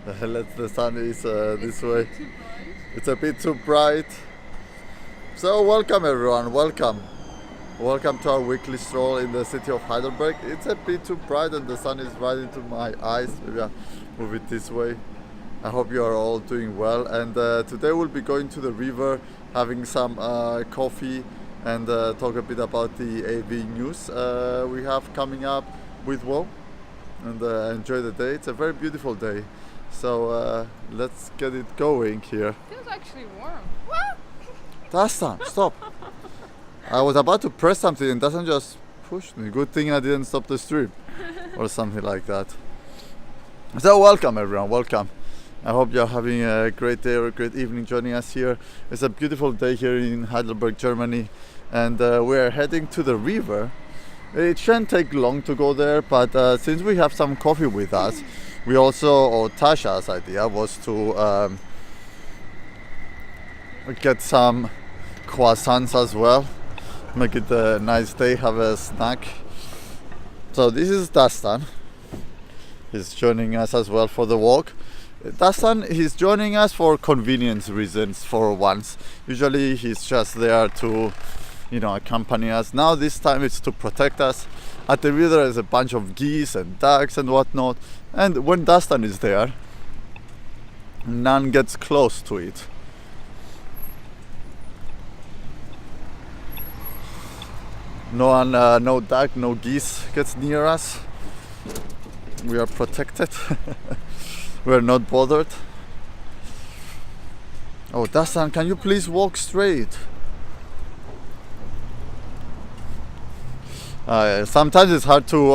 The sun is this way. It's a bit too bright. So welcome everyone, welcome. Welcome to our weekly stroll in the city of Heidelberg. It's a bit too bright and the sun is right into my eyes. Maybe I'll move it this way. I hope you are all doing well. And today we'll be going to the river, having some coffee and talk a bit about the AV news we have coming up with WoW and enjoy the day. It's a very beautiful day. So let's get it going here. Feels actually warm. Dastan, stop! I was about to press something and Dastan just pushed me. Good thing I didn't stop the stream or something like that. So welcome everyone, welcome. I hope you're having a great day or a great evening joining us here. It's a beautiful day here in Heidelberg, Germany, and we're heading to the river. It shouldn't take long to go there, but since we have some coffee with us, we also, or Tasha's idea was to get some croissants as well. Make it a nice day, have a snack. So this is Dastan. He's joining us as well for the walk. Dastan, he's joining us for convenience reasons for once. Usually he's just there to, accompany us. Now this time it's to protect us. At the river there's a bunch of geese and ducks and whatnot. And when Dastan is there, none gets close to it. No one, no duck, no geese gets near us. We are protected. We're not bothered. Oh, Dastan, can you please walk straight? Sometimes it's hard to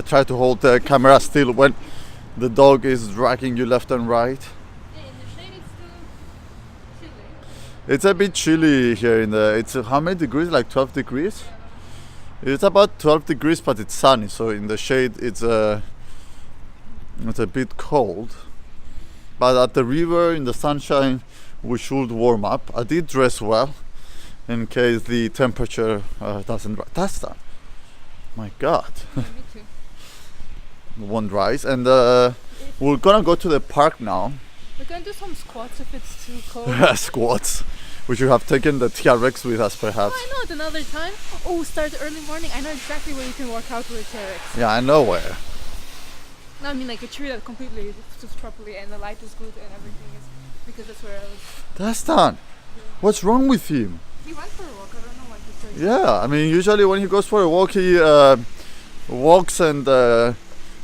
try to hold the camera still when the dog is dragging you left and right. Yeah, in the shade it's still chilly. It's a bit chilly here it's how many degrees? Like 12 degrees? It's about 12 degrees, but it's sunny, so in the shade it's a bit cold. But at the river, in the sunshine, we should warm up. I did dress well, in case the temperature doesn't rise. That's that. My God. Yeah, me too. Won't rise. And we're gonna go to the park now. We're gonna do some squats if it's too cold. Squats. We should have taken the TRX with us, perhaps. Oh, I know it another time. Oh, start early morning. I know exactly where you can work out with a TRX. Yeah, I know where. No, I mean like a tree that completely sits properly and the light is good and everything is because that's where I was. Dastan, what's wrong with him? He went for a walk. I don't know why he's so. Yeah, I mean, usually when he goes for a walk, he walks and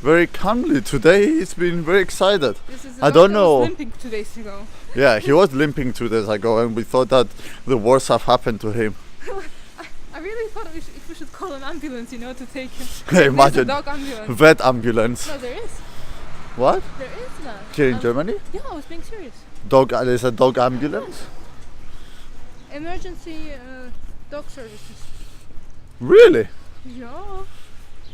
very calmly. Today, he's been very excited. This is I don't know. Was limping 2 days ago. Yeah, he was limping 2 days ago, and we thought that the worst have happened to him. I really thought if we should call an ambulance, to take him. Imagine, a dog ambulance. vet ambulance. No, there is. What? There is now. Here in Germany? Yeah, I was being serious. There's a dog ambulance? Emergency dog services. Really? Yeah.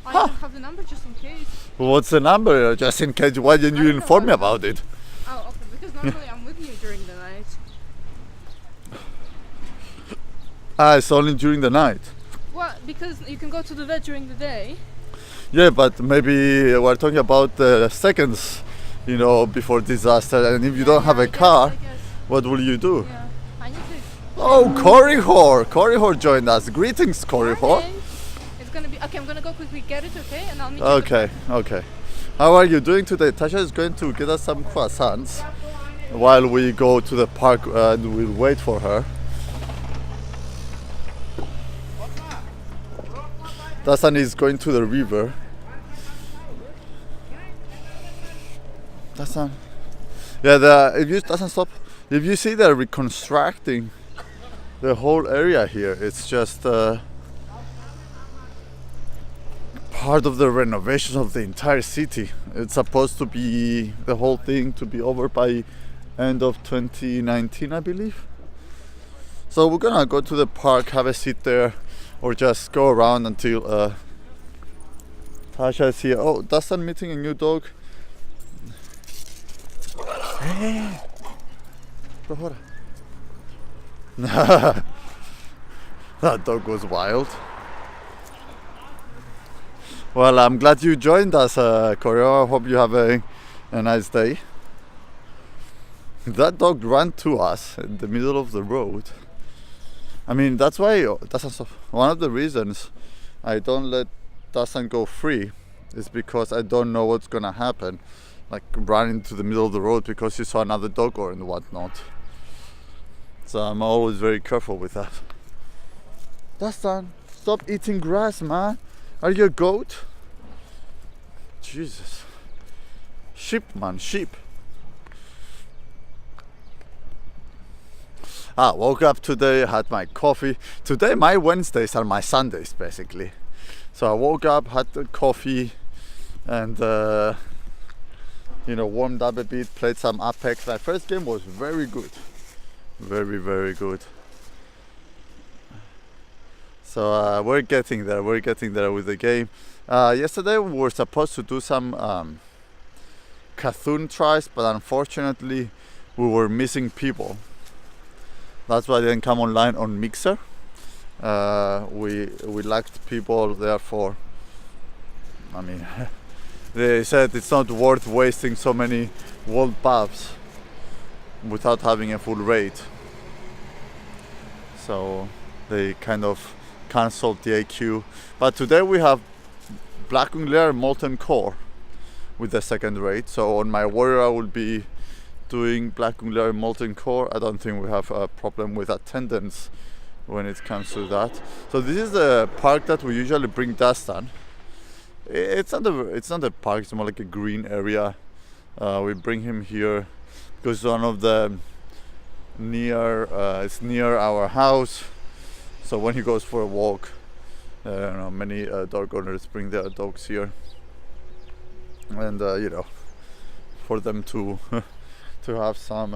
I don't have the number just in case. What's the number? Just in case, why didn't you inform me about it? Oh, okay, because normally I'm with you during the night. It's only during the night. Well, because you can go to the vet during the day. Yeah, but maybe we're talking about seconds, before disaster. And if you don't have a car, what will you do? Yeah, I need to. Oh, Corihor joined us. Greetings, Corihor. It's gonna be okay. I'm gonna go quickly get it, okay? And I'll meet you. Okay. How are you doing today? Tasha is going to get us some croissants while we go to the park and we'll wait for her. Dastan is going to the river. Dastan. Yeah, if you see they're reconstructing the whole area here. It's just part of the renovation of the entire city. It's supposed to be the whole thing to be over by end of 2019, I believe. So we're gonna go to the park, have a seat there, or just go around until Tasha is here. Oh, Dastan meeting a new dog. Hey. That dog was wild. Well, I'm glad you joined us, Corey. I hope you have a nice day. That dog ran to us in the middle of the road. I mean, that's why one of the reasons I don't let Dastan go free is because I don't know what's gonna happen, like run into the middle of the road because you saw another dog or and whatnot. So I'm always very careful with that. Dastan, stop eating grass, man. Are you a goat? Jesus. Sheep, man, sheep. Woke up today, had my coffee. Today my Wednesdays are my Sundays basically. So I woke up, had the coffee and warmed up a bit, played some Apex. My first game was very good. Very, very good. So we're getting there with the game. Yesterday we were supposed to do some Cthulhu tries, but unfortunately we were missing people. That's why I didn't come online on Mixer. We lacked people, therefore, I mean, they said it's not worth wasting so many world buffs without having a full raid. So they kind of cancelled the AQ. But today we have Blackwing Lair Molten Core with the second raid. So on my warrior I will be doing Blackwing Lair Molten Core. I don't think we have a problem with attendance when it comes to that. So this is the park that we usually bring Dastan. It's not a park, it's more like a green area. We bring him here because one of the it's near our house. So when he goes for a walk, many dog owners bring their dogs here, and for them to to have some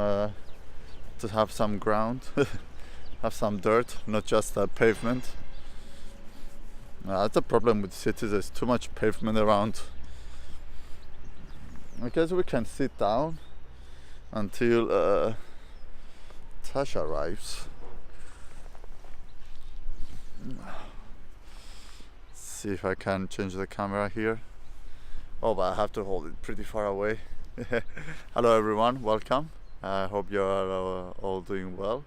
ground, have some dirt, not just pavement. That's the problem with cities. There's too much pavement around. I guess we can sit down until Tasha arrives. See if I can change the camera here. Oh, but I have to hold it pretty far away. Hello everyone, welcome. I hope you're all doing well.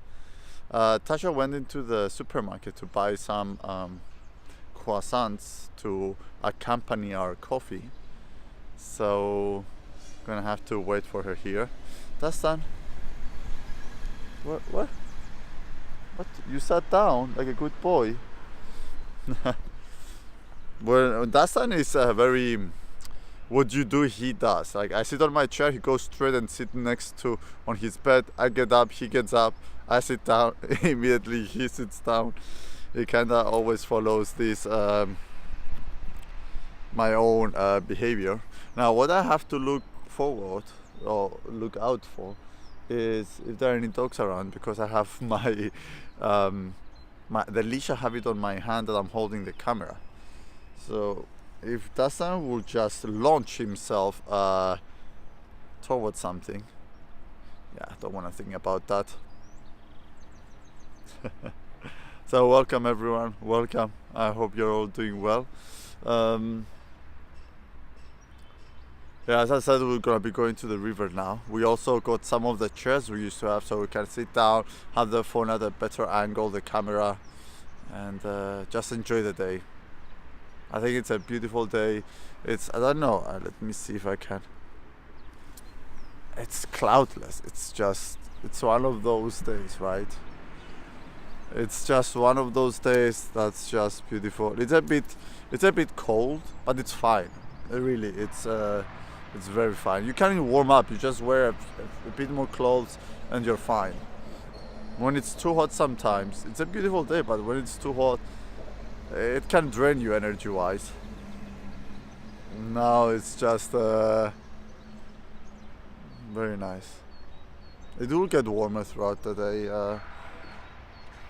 Tasha went into the supermarket to buy some croissants to accompany our coffee. So gonna have to wait for her here. Dastan, what? You sat down like a good boy. Well, Dastan is very. What you do, he does. Like I sit on my chair, he goes straight and sit next to on his bed. I get up, he gets up. I sit down, immediately he sits down. He kind of always follows this my own behavior. Now, what I have to look forward or look out for is if there are any dogs around, because I have the leash. I have it on my hand that I'm holding the camera. So if Dastan will just launch himself towards something, yeah, I don't want to think about that. So welcome everyone, welcome. I hope you're all doing well. Yeah, as I said, we're gonna be going to the river now. We also got some of the chairs we used to have, so we can sit down, have the phone at a better angle, the camera, and just enjoy the day. I think it's a beautiful day. I don't know, let me see if I can. It's cloudless. It's one of those days, right? It's just one of those days that's just beautiful. It's a bit cold, but it's fine. Really, it's very fine. You can't even warm up. You just wear a bit more clothes and you're fine. When it's too hot sometimes, it's a beautiful day, but when it's too hot, it can drain you energy-wise. Now it's just very nice. It will get warmer throughout the day.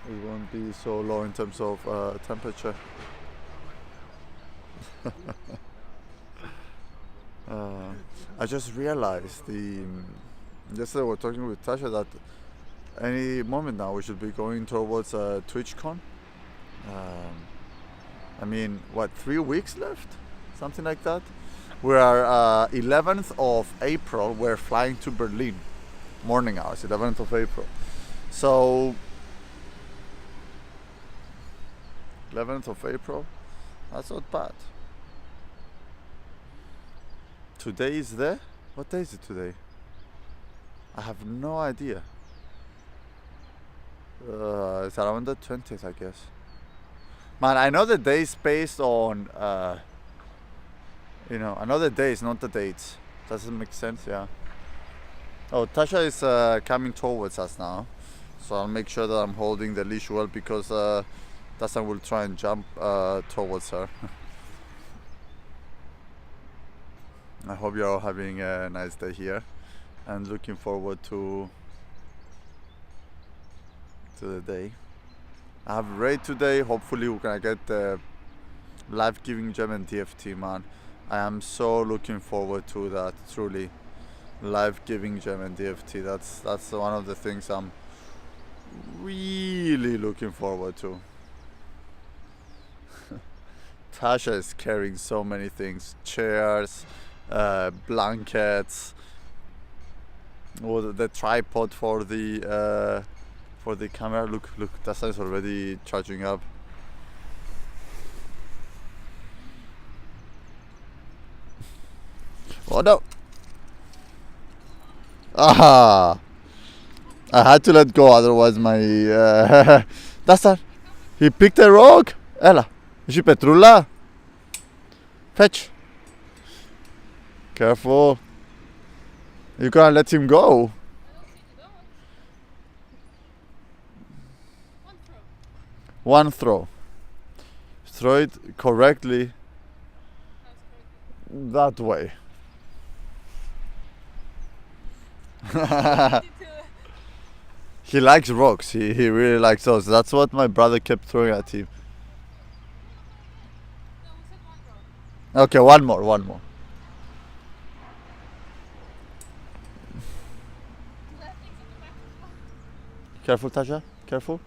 It won't be so low in terms of temperature. I just realized yesterday we were talking with Tasha that any moment now we should be going towards TwitchCon. I mean, what, 3 weeks left? Something like that. We are 11th of April, we're flying to Berlin. morning hours, 11th of April. So 11th of April, that's not bad. Today is there? What day is it today? I have no idea. It's around the 20th, I guess. Man, I know the days based on, I know the days, not the dates. Doesn't make sense, yeah. Oh, Tasha is coming towards us now. So I'll make sure that I'm holding the leash well because Dastan will try and jump towards her. I hope you're all having a nice day here and looking forward to the day. I have a raid today. Hopefully we're gonna get the life-giving gem and DFT, man. I am so looking forward to that, truly. Life-giving gem and DFT. That's one of the things I'm really looking forward to. Tasha is carrying so many things. Chairs, blankets, or the tripod for the camera. Look, Dastan is already charging up. Oh no! Ah! I had to let go, otherwise my Dastan, he picked a rock. Έλα, εσύ πετρούλα. Fetch. Careful. You can't let him go. One throw. Throw it correctly. That way. He likes rocks. He really likes those. That's what my brother kept throwing at him. Okay, one more. Careful, Tasha. Careful.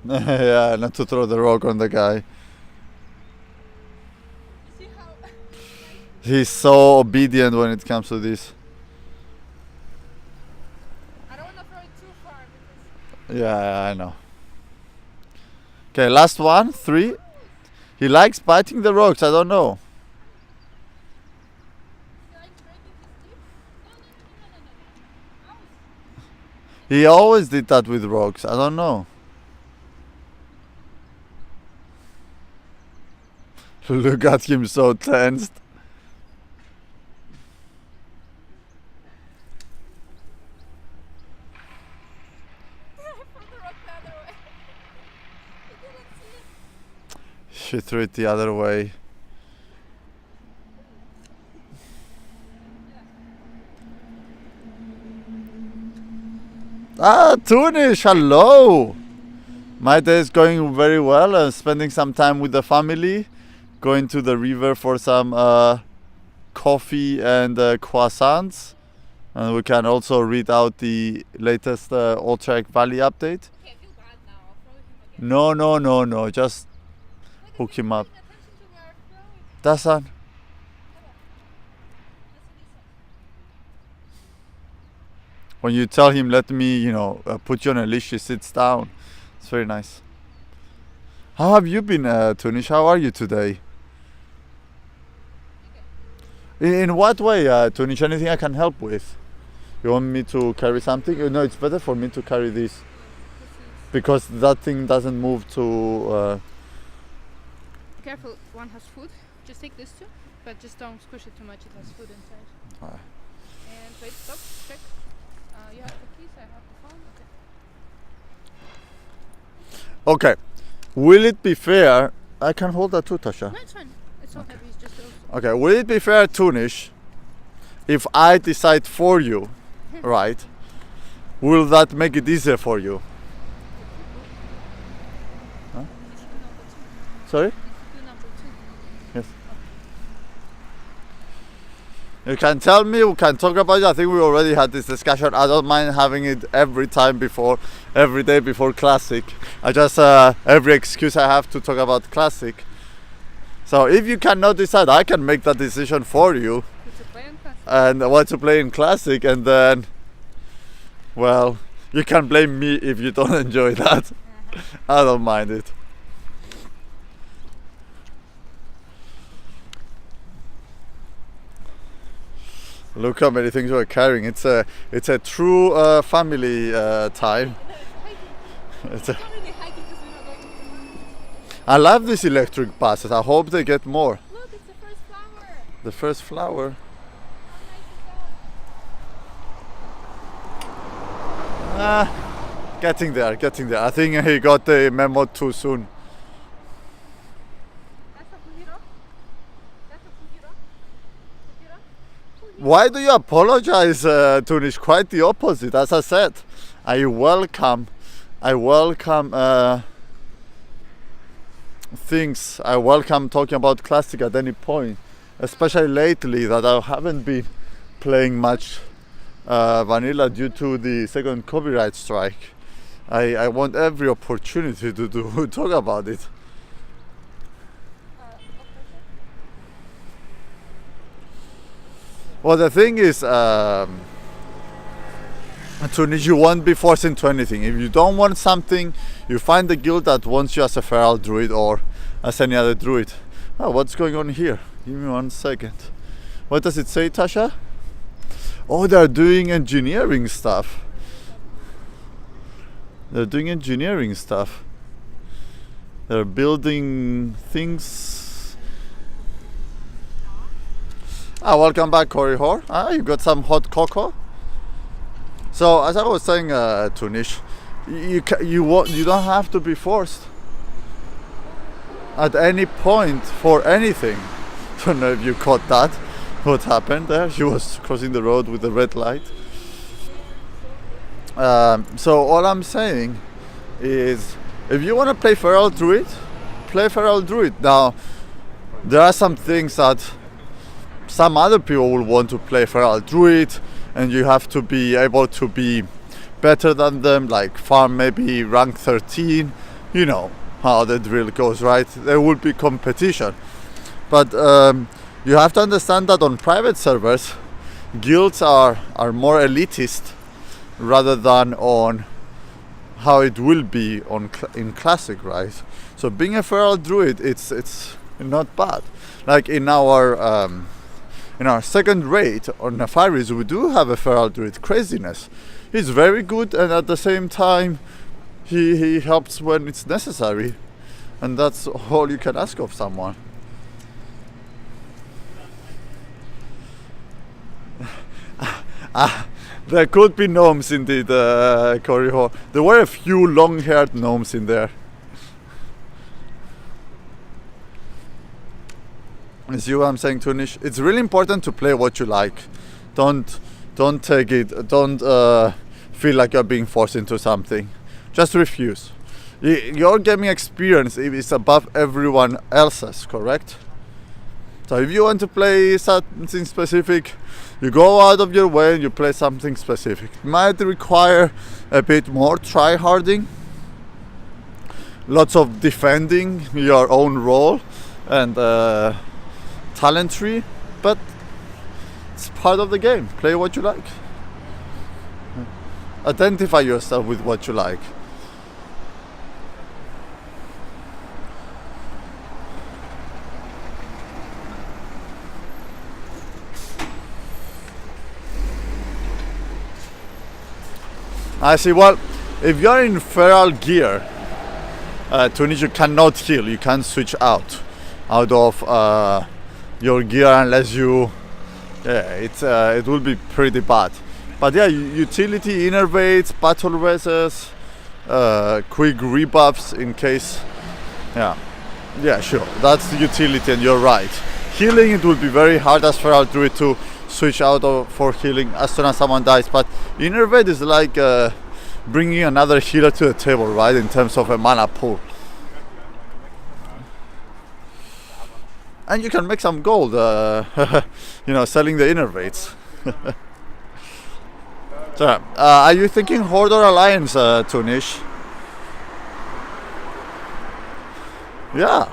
Yeah, not to throw the rock on the guy. He's so obedient when it comes to this. I don't want to throw it too far because Yeah, I know. Okay, last one, 3. He likes biting the rocks, I don't know. he likes breaking his teeth. No. He always did that with rocks, I don't know. Look at him, so tensed. She threw it the other way. Ah, Tunish, hello! My day is going very well. Spending some time with the family. Going to the river for some coffee and croissants. And we can also read out the latest Utrecht Valley update. I feel bad now. I'll throw him again. No, just hook him up. Paying attention to where I'm throwing. Dastan. When you tell him, let me, put you on a leash, he sits down. It's very nice. How have you been, Tunish? How are you today? In what way, Tunish? Anything I can help with? You want me to carry something? No, it's better for me to carry this. Because that thing doesn't move to... Careful, one has food. Just take this too, but just don't squish it too much. It has food inside. And wait, stop, check. You have the keys, I have the phone. Okay. Okay. Will it be fair? I can hold that too, Tasha. No, it's fine. It's not heavy. It's just those. Okay, will it be fair, Tunish, if I decide for you, right? Will that make it easier for you? Huh? Sorry? Do number 2. Yes. You can tell me, we can talk about it. I think we already had this discussion. I don't mind having it every day before Classic. I just, every excuse I have to talk about Classic. So if you cannot decide, I can make that decision for you. It's a play on Classic. and I want to play in classic, and then, well, you can blame me if you don't enjoy that. I don't mind it. Look how many things we're carrying. It's a true family time. It's a, I love these electric buses. I hope they get more. Look, it's the first flower. The first flower. Getting there. I think he got the memo too soon. Why do you apologize, Tunish? Quite the opposite. As I said, I welcome things. I welcome talking about classic at any point, especially lately that I haven't been playing much vanilla due to the second copyright strike. I want every opportunity to talk about it. Well, the thing is, Tunis, you won't be forced into anything. If you don't want something, you find the guild that wants you as a feral druid or as any other druid. Oh, what's going on here? Give me 1 second. What does it say, Tasha? Oh, they're doing engineering stuff. They're building things. Welcome back, Cory Hoare. You got some hot cocoa. So, as I was saying, Tunish, you don't have to be forced at any point for anything. I don't know if you caught that. What happened there? She was crossing the road with the red light. So all I'm saying is, if you want to play feral druid, play feral druid. Now, there are some things that some other people will want to play feral druid, and you have to be able to be better than them, like farm maybe rank 13. You know how the drill goes, right? There will be competition, but you have to understand that on private servers, guilds are more elitist rather than on how it will be in classic, right? So being a feral druid, it's not bad. Like in our second raid on Nefaris, we do have a feral druid, Craziness. He's very good, and at the same time he helps when it's necessary, and that's all you can ask of someone. There could be gnomes indeed, Cory Hoare. There were a few long-haired gnomes in there. You see what I'm saying, Tunish? It's really important to play what you like. Don't take it. Don't feel like you're being forced into something. Just refuse. Your gaming experience is above everyone else's, correct? So if you want to play something specific, you go out of your way and you play something specific. It might require a bit more try-harding, lots of defending your own role and talent tree, but it's part of the game. Play what you like. Identify yourself with what you like. I see. Well, if you're in feral gear, Tunis, you cannot heal. You can't switch out of your gear unless you. Yeah, it will be pretty bad. But yeah, utility, innervates, battle reses, quick rebuffs in case. Yeah, sure. That's the utility, and you're right. Healing, it will be very hard as feral druid to switch out for healing as soon as someone dies, but innervate is like bringing another healer to the table, right, in terms of a mana pool. And you can make some gold selling the innervates. So are you thinking Horde or Alliance, Tunish? Yeah,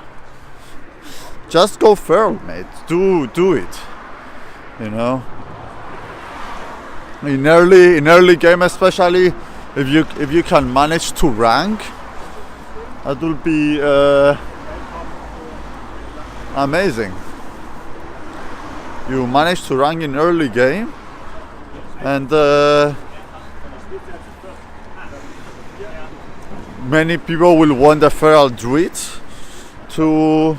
just go feral, mate. Do it. in early game, especially if you can manage to rank, that will be amazing. You manage to rank in early game, and many people will want the feral druid to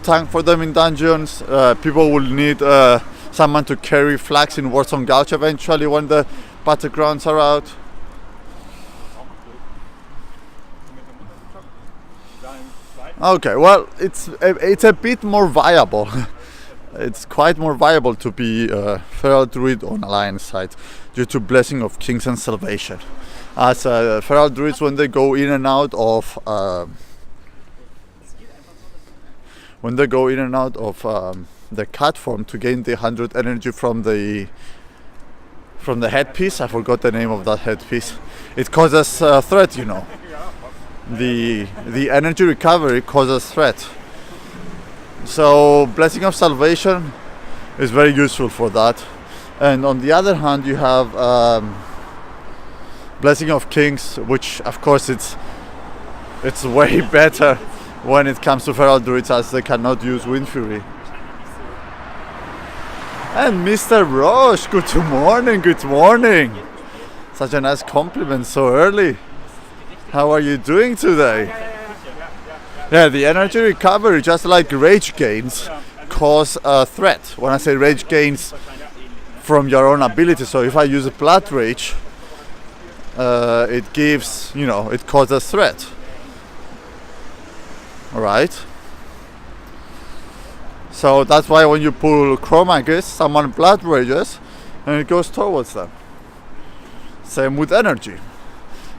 tank for them in dungeons. People will need someone to carry flags in Warzone Gouge eventually when the battlegrounds are out. Okay, well, it's a bit more viable. It's quite more viable to be feral druid on Alliance side due to Blessing of Kings and Salvation. As feral druids, when they go in and out of the cat form to gain the 100 energy from the headpiece, I forgot the name of that headpiece. It causes threat, you know. The energy recovery causes threat. So Blessing of Salvation is very useful for that. And on the other hand, you have Blessing of Kings, which of course it's way better when it comes to feral druids, as they cannot use Wind Fury. And Mr. Roche, good morning. Such a nice compliment so early. How are you doing today? Yeah, the energy recovery, just like rage gains, cause a threat. When I say rage gains from your own ability, so if I use a blood rage, it gives, it causes threat. Alright? So that's why when you pull Chromagus, someone blood rages and it goes towards them. Same with energy.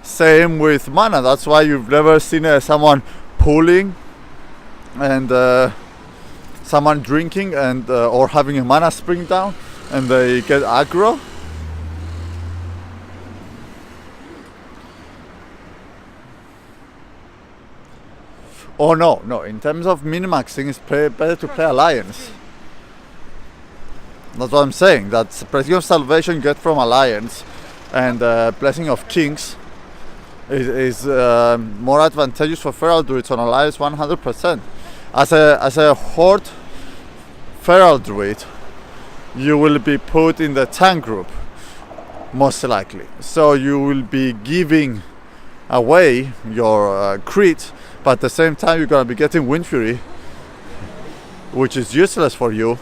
Same with mana. That's why you've never seen someone pulling and someone drinking and or having a mana spring down and they get aggro. Oh no, in terms of minimaxing, it's better to play Alliance. That's what I'm saying. That's Blessing of Salvation get from Alliance, and Blessing of Kings is more advantageous for feral druids on Alliance 100%. As a horde feral druid, you will be put in the tank group, most likely. So you will be giving away your crit, but at the same time you're gonna be getting Wind Fury, which is useless for you,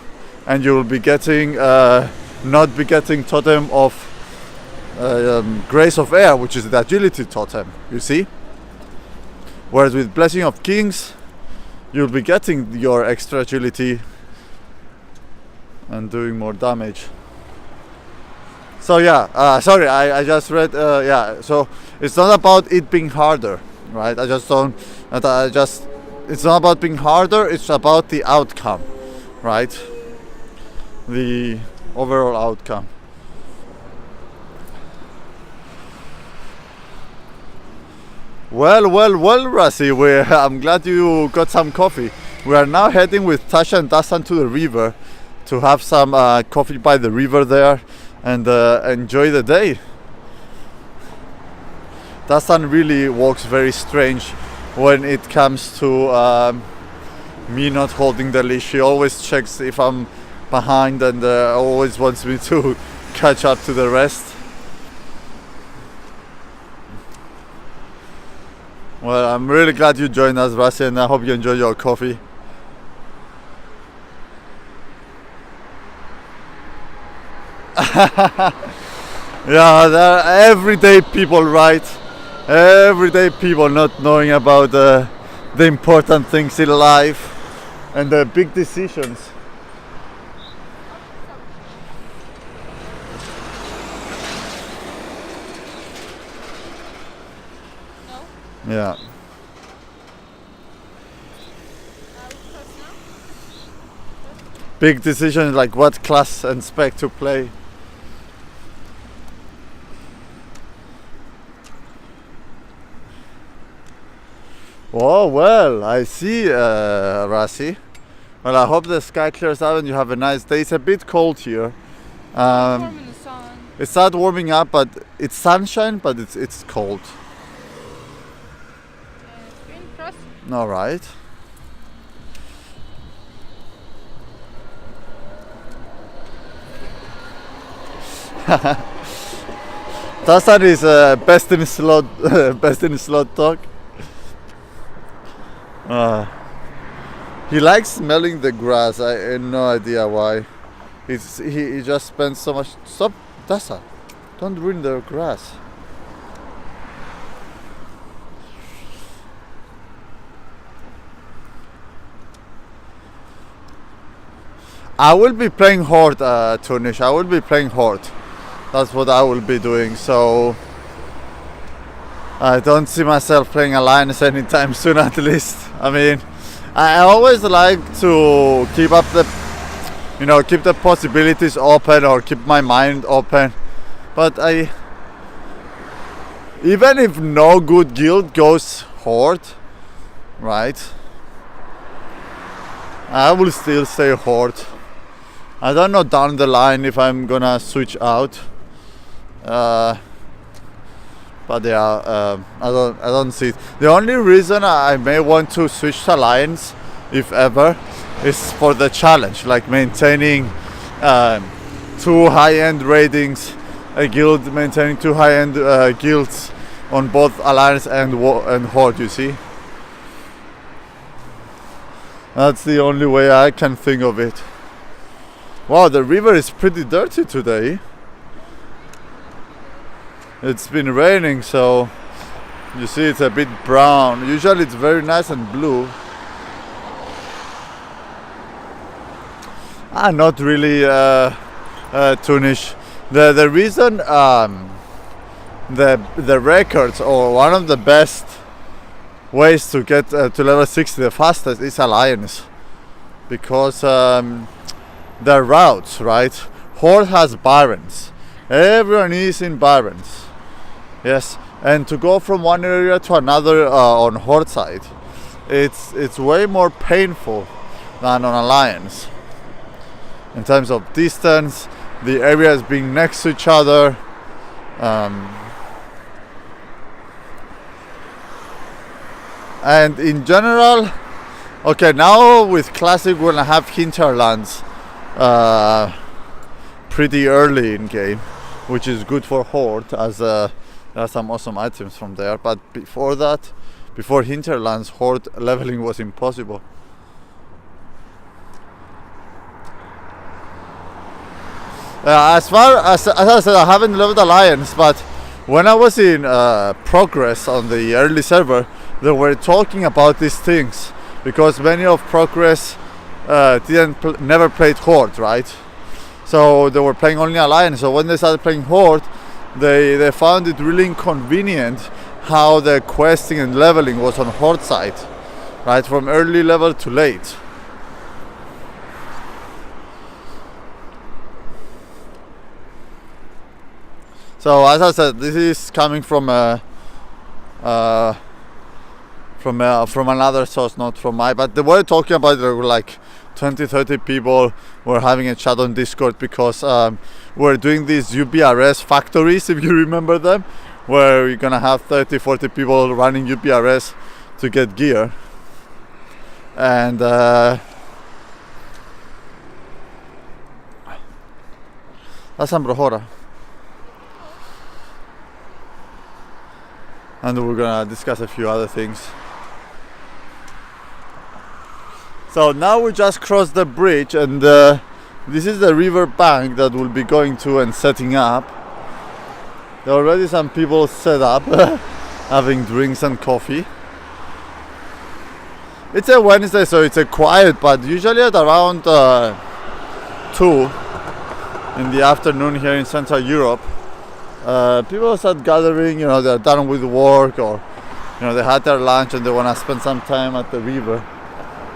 and you will be getting not be getting Totem of Grace of Air, which is the agility totem, you see? Whereas with Blessing of Kings, you'll be getting your extra agility and doing more damage. So yeah, sorry, I just read, so it's not about it being harder, right? It's not about being harder, it's about the outcome, right? The overall outcome. Well, Rassi, I'm glad you got some coffee. We are now heading with Tasha and Dastan to the river to have some coffee by the river there and enjoy the day. Dastan really walks very strange when it comes to me not holding the leash. She always checks if I'm behind and always wants me to catch up to the rest. Well, I'm really glad you joined us, Rassi, and I hope you enjoy your coffee. Yeah, there are everyday people, right? Everyday people not knowing about the important things in life and the big decisions. No? Yeah. Big decisions like what class and spec to play. Oh, well, I see, Rassi. Well, I hope the sky clears out and you have a nice day. It's a bit cold here, Warm in the sun. It's not warming up, but it's sunshine, but it's cold. And it's green cross. All right. Dastan is best in slot, best in slot talk. He likes smelling the grass. I have no idea why. He just spends so much. Stop, Dastan! Don't ruin the grass. I will be playing Horde, Tunish. I will be playing Horde. That's what I will be doing. So I don't see myself playing Alliance anytime soon, at least. I mean, I always like to keep up the, keep the possibilities open or keep my mind open. But even if no good guild goes Horde, right? I will still stay Horde. I don't know down the line if I'm gonna switch out. But yeah, I don't see it. The only reason I may want to switch to Alliance, if ever, is for the challenge, like maintaining 2 high-end ratings, a guild maintaining 2 high-end guilds on both Alliance and Horde. You see, that's the only way I can think of it. Wow, the river is pretty dirty today. It's been raining, so you see it's a bit brown. Usually it's very nice and blue. Not really, Tunish. The reason the records, or one of the best ways to get to level 60 the fastest, is Alliance, because the routes, right? Horde has barons. Everyone is in barons. Yes, and to go from one area to another on Horde side, it's way more painful than on Alliance. In terms of distance, the areas being next to each other. And in general, okay, now with Classic we're gonna have hinterlands pretty early in game, which is good for Horde, as there are some awesome items from there. But before that, before hinterlands, Horde leveling was impossible. As far as I said, I haven't leveled Alliance, but when I was in Progress on the early server, they were talking about these things, because many of Progress never played Horde, right? So they were playing only Alliance. So when they started playing Horde, they found it really inconvenient how the questing and leveling was on Horde side, right, from early level to late. So as I said, this is coming from another source, not from my. But they were talking about, there were like 20-30 people were having a chat on Discord, because we're doing these UBRS factories, if you remember them, where you're gonna have 30-40 people running UBRS to get gear. And that's Ambrohora. And we're gonna discuss a few other things. So now we just crossed the bridge, and this is the river bank that we'll be going to and setting up. There are already some people set up having drinks and coffee. It's a Wednesday, so it's a quiet, but usually at around 2 in the afternoon here in Central Europe, people start gathering. They're done with work, or they had their lunch and they want to spend some time at the river,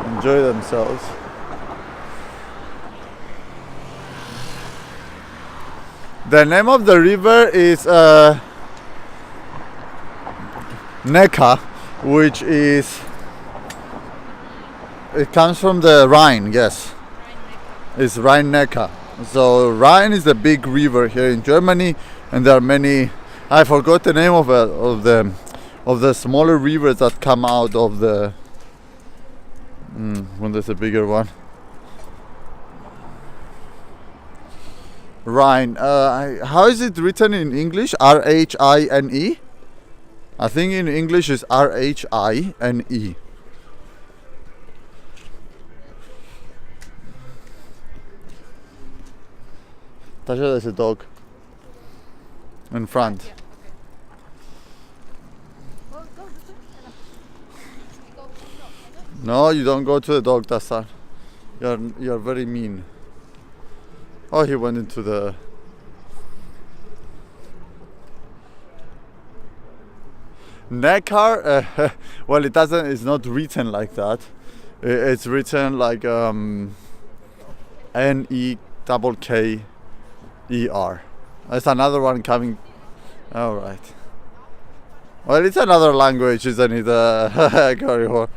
enjoy themselves. The name of the river is Neckar, which is, it comes from the Rhine. Yes, it's Rhine-Neckar. So Rhine is the big river here in Germany, and there are many. I forgot the name of the smaller rivers that come out of the when there's a bigger one. Rhine. How is it written in English? Rhine. I think in English is Rhine. Tasha, there's a dog in front. Yeah, okay. Well, go this way. No, you don't go to the dog, Dastan. You're very mean. Oh, he went into the. Neckar. Well, it doesn't. It's not written like that. It's written like Nekker. There's another one coming. All right. Well, it's another language, isn't it? Corridor.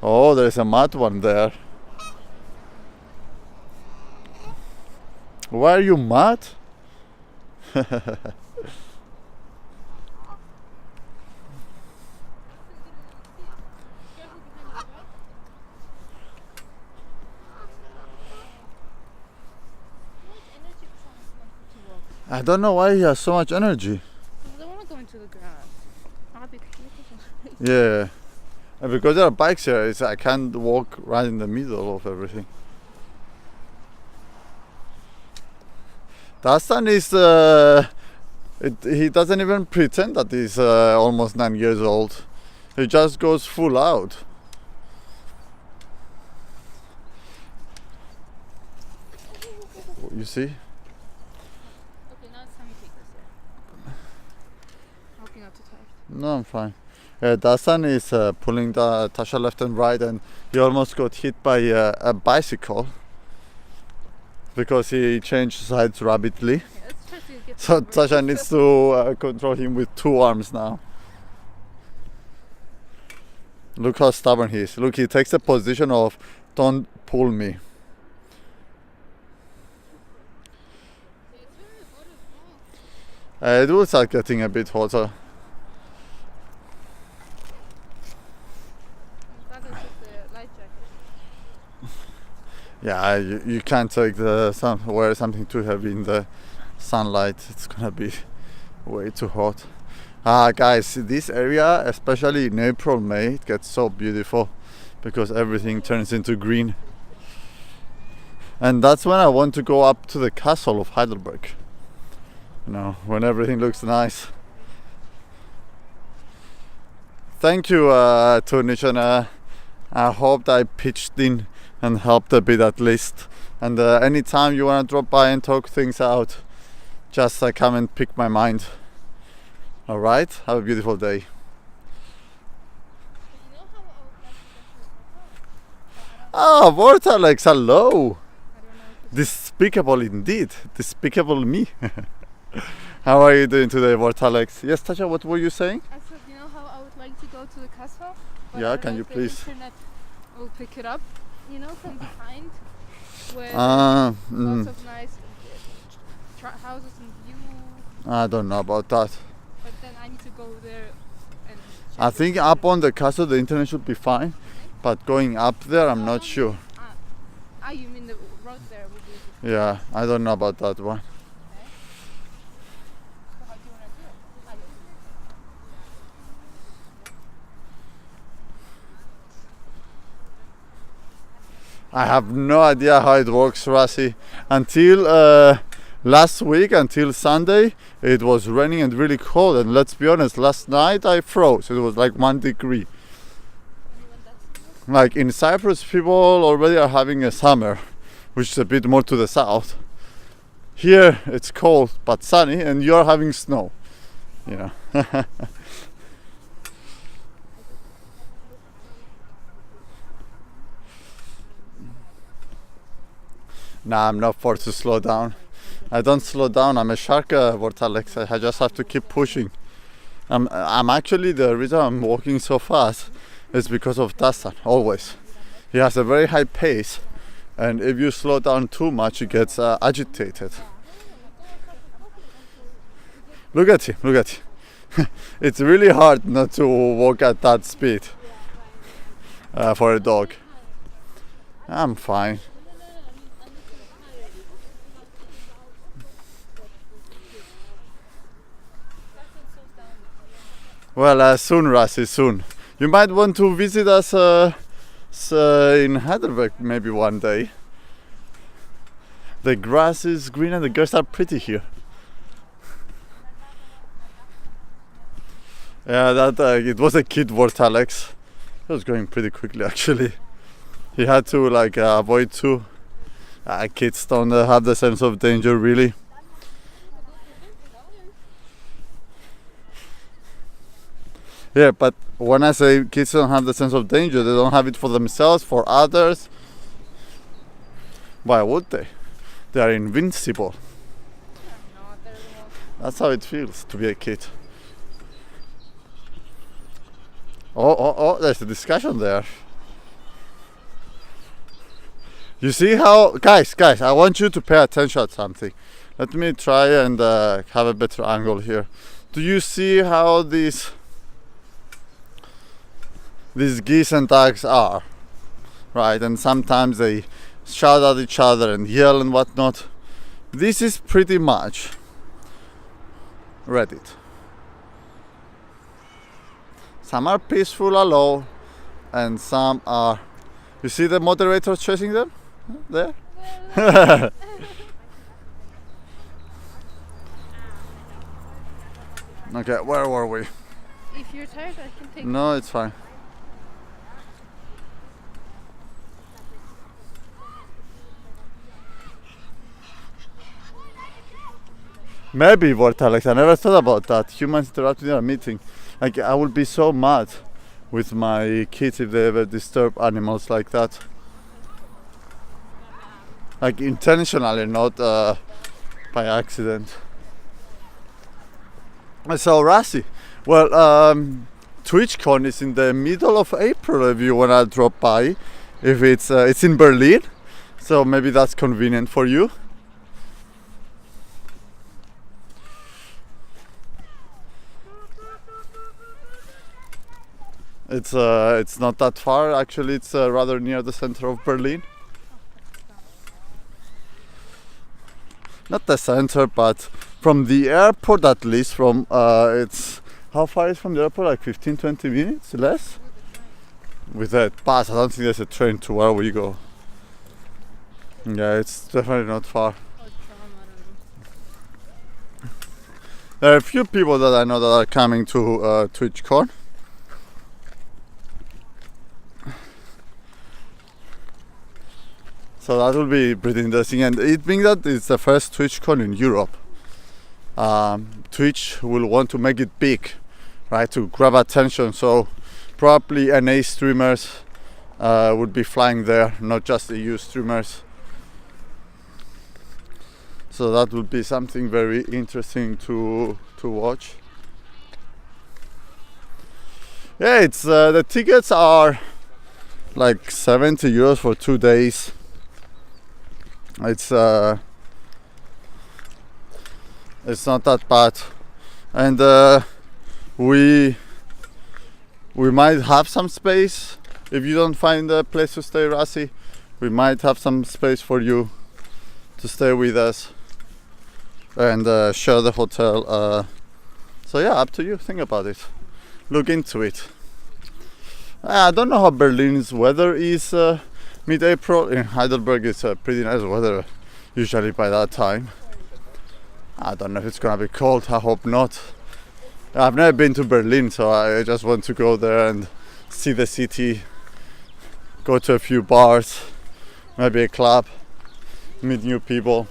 Oh, there's a mad one there. Why are you mad? I don't know why he has so much energy. I don't want to go into the grass. Yeah. And because there are bikes here, I can't walk right in the middle of everything. Dastan is, he doesn't even pretend that he's almost 9 years old. He just goes full out. You see? Okay, now it's time to take this there. Walking up too tight. No, I'm fine. Dastan is pulling the Tasha left and right, and he almost got hit by a bicycle because he changed sides rapidly. Okay, let's try to get So Tasha needs to control him with 2 arms now. Look how stubborn he is. Look, he takes the position of don't pull me. It will start getting a bit hotter. Yeah, you can't take wear something too heavy in the sunlight. It's gonna be way too hot. Guys, this area, especially in April, May, it gets so beautiful because everything turns into green. And that's when I want to go up to the castle of Heidelberg. You know, when everything looks nice. Thank you, Turnish, I hope I pitched in and helped a bit at least. And anytime you want to drop by and talk things out, just come and pick my mind. Alright, have a beautiful day. Ah, Vortalex, hello! Despicable indeed, despicable me. How are you doing today, Vortalex? Yes, Tasha, what were you saying? I said, you know how I would like to go to the castle? But Yeah, I can don't you know if please? The internet will pick it up, you know, from behind, where lots of nice houses and view. I don't know about that. But then I need to go there and check I think up on the castle the internet should be fine, but going up there I'm not sure. You mean the road there would be? Yeah, I don't know about that one. Okay. So how do you want to do it? I have no idea how it works, Rasi. Until last week, until Sunday, it was raining and really cold. And let's be honest, last night I froze. It was like 1 degree. Like in Cyprus, people already are having a summer, which is a bit more to the south. Here it's cold but sunny, and you're having snow. You know. Nah, I'm not forced to slow down. I don't slow down. I'm a shark, Vortalex. I just have to keep pushing. I'm actually, the reason I'm walking so fast It's because of Dastan, always. He has a very high pace, and if you slow down too much, he gets agitated. Look at him, look at him. It's really hard not to walk at that speed for a dog. I'm fine. Well, soon, Rassi, soon. You might want to visit us in Heidelberg maybe one day. The grass is green and the girls are pretty here. Yeah, that it was a kid word, Alex. It was going pretty quickly actually. He had to avoid too. Kids don't have the sense of danger really. Yeah, but when I say kids don't have the sense of danger, they don't have it for themselves, for others. Why would they? They are invincible. That's how it feels to be a kid. Oh, there's a discussion there. You see how, guys, I want you to pay attention to something. Let me try and have a better angle here. Do you see how these geese and ducks are? Right, and sometimes they shout at each other and yell and whatnot. This is pretty much Reddit. Some are peaceful alone, and some are. You see the moderator chasing them? There? Okay, where were we? If you're tired, I can take. No, it's fine. Maybe, what, Alex? I never thought about that. Humans interrupting a meeting. Like, I would be so mad with my kids if they ever disturb animals like that. Like, intentionally, not by accident. So, Rassi, well, TwitchCon is in the middle of April if you wanna drop by. If it's in Berlin, so maybe that's convenient for you. It's not that far actually. It's rather near the center of Berlin. Not the center, but from the airport at least. From it's how far is from the airport? Like 15-20 minutes less. With a bus, I don't think there's a train to where we go. Yeah, it's definitely not far. There are a few people that I know that are coming to TwitchCon. So that will be pretty interesting, and it being that it's the first TwitchCon in Europe, Twitch will want to make it big, right, to grab attention. So probably NA streamers would be flying there, not just EU streamers. So that would be something very interesting to watch. Yeah, it's the tickets are like 70 euros for 2 days. It's not that bad, and we might have some space. If you don't find a place to stay, Rassi, we might have some space for you to stay with us and share the hotel. So yeah, up to you. Think about it. Look into it. I don't know how Berlin's weather is mid-April. In Heidelberg it's pretty nice weather usually by that time. I don't know if it's gonna be cold. I hope not. I've never been to Berlin, so I just want to go there and see the city, go to a few bars, maybe a club, meet new people.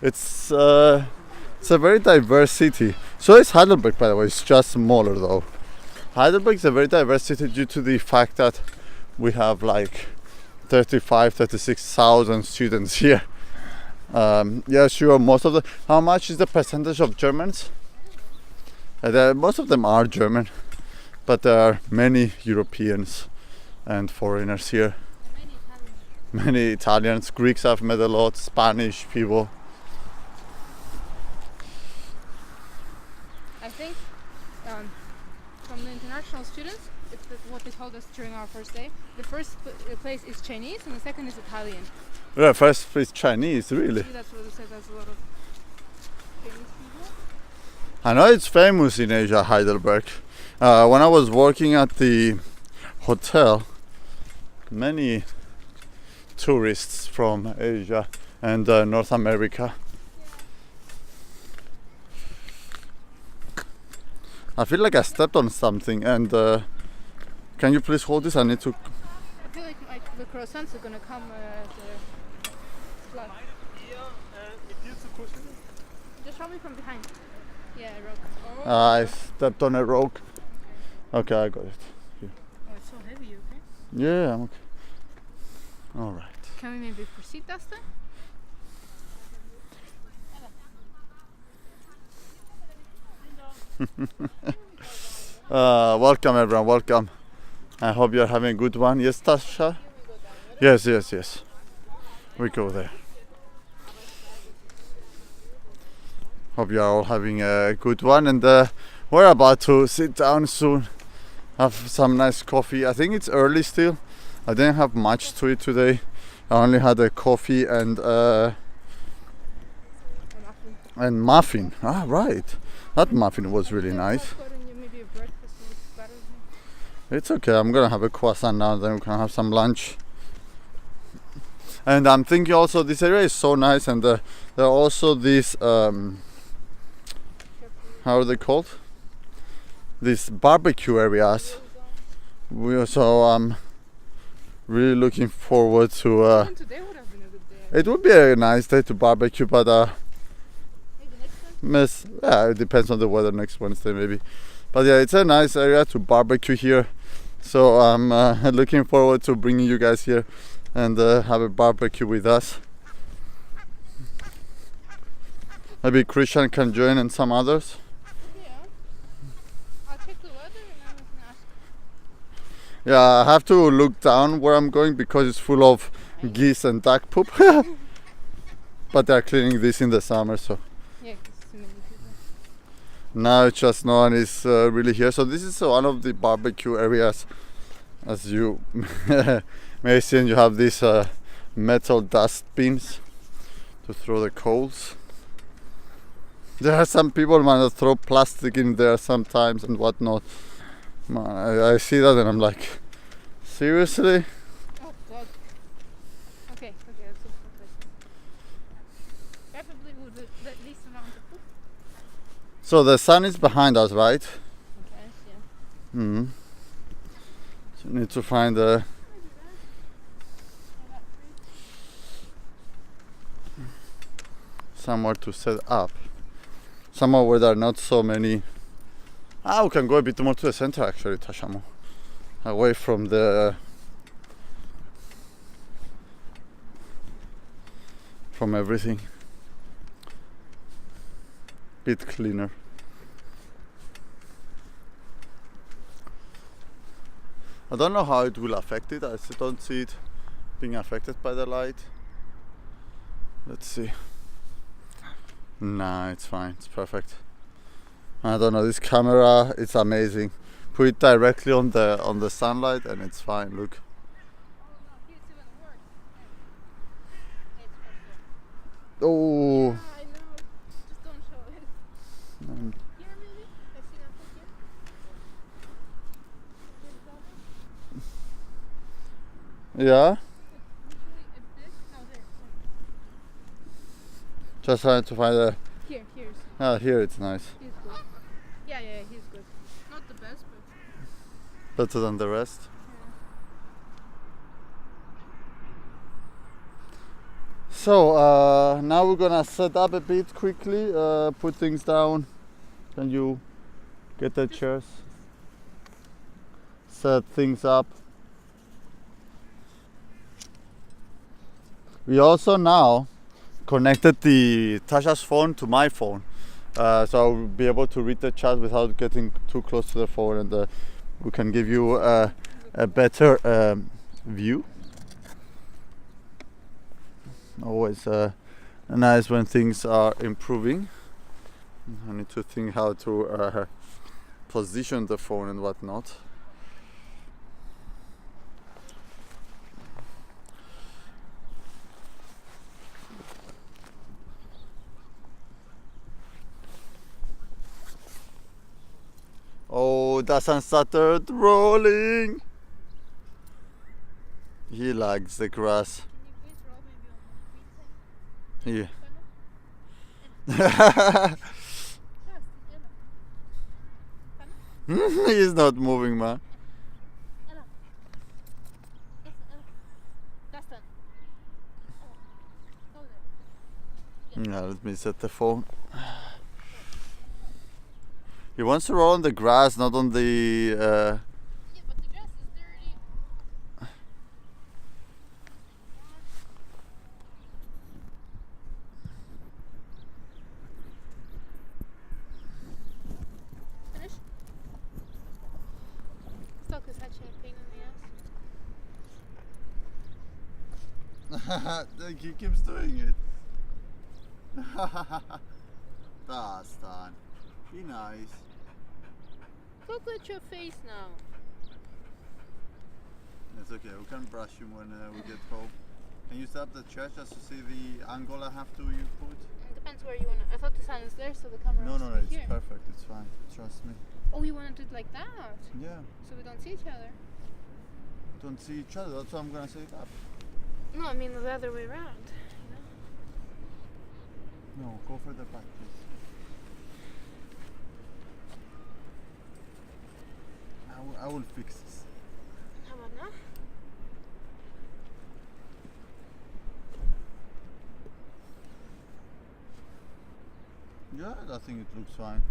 It's a very diverse city. So is Heidelberg, by the way. It's just smaller though. Heidelberg is a very diverse city due to the fact that we have like 36,000 students here. Yeah, sure. Most of the. How much is the percentage of Germans? Most of them are German, but there are many Europeans and foreigners here. Many Italians, Greeks I've met a lot, Spanish people. I think from the international students, it's what they told us during our first day. The first place is Chinese and the second is Italian. Yeah, first place Chinese, really. That's what they said. There's a lot of Chinese people. I know it's famous in Asia, Heidelberg. When I was working at the hotel, many tourists from Asia and North America. I feel like I stepped on something, and can you please hold this? I need to. I feel like the croissants are gonna come the flood. Just show me from behind. Yeah, a rock. Oh. I stepped on a rock. Okay, I got it. Here. Oh, it's so heavy, you okay? Yeah, I'm okay. All right. Can we maybe proceed, Dastan? Welcome everyone, welcome. I hope you're having a good one. Yes, Tasha? Yes. We go there. Hope you are all having a good one, and we're about to sit down soon. Have some nice coffee. I think it's early still. I didn't have much to eat today. I only had a coffee and muffin. Ah, right. That muffin was really nice. It's okay. I'm gonna have a croissant now. Then we can have some lunch. And I'm thinking also this area is so nice, and there are also these how are they called? These barbecue areas. So I'm really looking forward to. Today would have been a good day. It would be a nice day to barbecue, but Maybe next time? yeah, it depends on the weather next Wednesday maybe. But yeah, it's a nice area to barbecue here. So I'm looking forward to bringing you guys here and have a barbecue with us. Maybe Christian can join and some others. Yeah. I'll check the weather and then we can ask. Yeah, I have to look down where I'm going because it's full of geese and duck poop. But they're cleaning this in the summer, so Yeah, because too many people. now it's just no one is really here. So this is one of the barbecue areas, as you may see, and you have these metal dust bins to throw the coals. There are some people that throw plastic in there sometimes and whatnot. I see that and I'm like, seriously? Oh god. Okay, that's so perfect. Preferably with the least amount of poop. So the sun is behind us, right? Okay, yeah. Mm-hmm. So you need to find somewhere to set up. Somewhere where there are not so many. We can go a bit more to the center actually, Tashamo. Away from from everything. Bit cleaner. I don't know how it will affect it. I still don't see it being affected by the light. Let's see. Nah, it's fine. It's perfect. I don't know. This camera, it's amazing. Put it directly on the sunlight, and it's fine. Look. Oh. Yeah, I know. Just don't show it. Here maybe? I see nothing here. Yeah. This? No, there. Just trying to find a. Here's. Here it's nice. He's good. Yeah, he's good. Not the best, but. Better than the rest. So now we're gonna set up a bit quickly. Put things down. Can you get the chairs? Set things up. We also now connected the Tasha's phone to my phone, so I'll be able to read the chat without getting too close to the phone and we can give you a better view. Always nice when things are improving. I need to think how to position the phone and whatnot. Oh, Dastan started rolling. He likes the grass. Yeah. He's not moving, man. Yeah, let me set the phone. He wants to roll on the grass, not on the. Yeah, but the grass is dirty. Finish? Stop, because had champagne in the ass. He keeps doing it. Dastan, be nice. Look at your face now. It's okay, we can brush him when we get home. Can you set up the chair just to see the angle I have to you put? It depends where you want to. I thought the sun is there, so the camera No, has no, to no, be it's here. perfect, it's fine. Trust me. Oh, you want to do it like that? Yeah, So we don't see each other? don't see each other, that's why I'm gonna set it up. No, I mean the other way around. You know? No, go for the back, please. I will fix this. How about now? Yeah, I think it looks fine.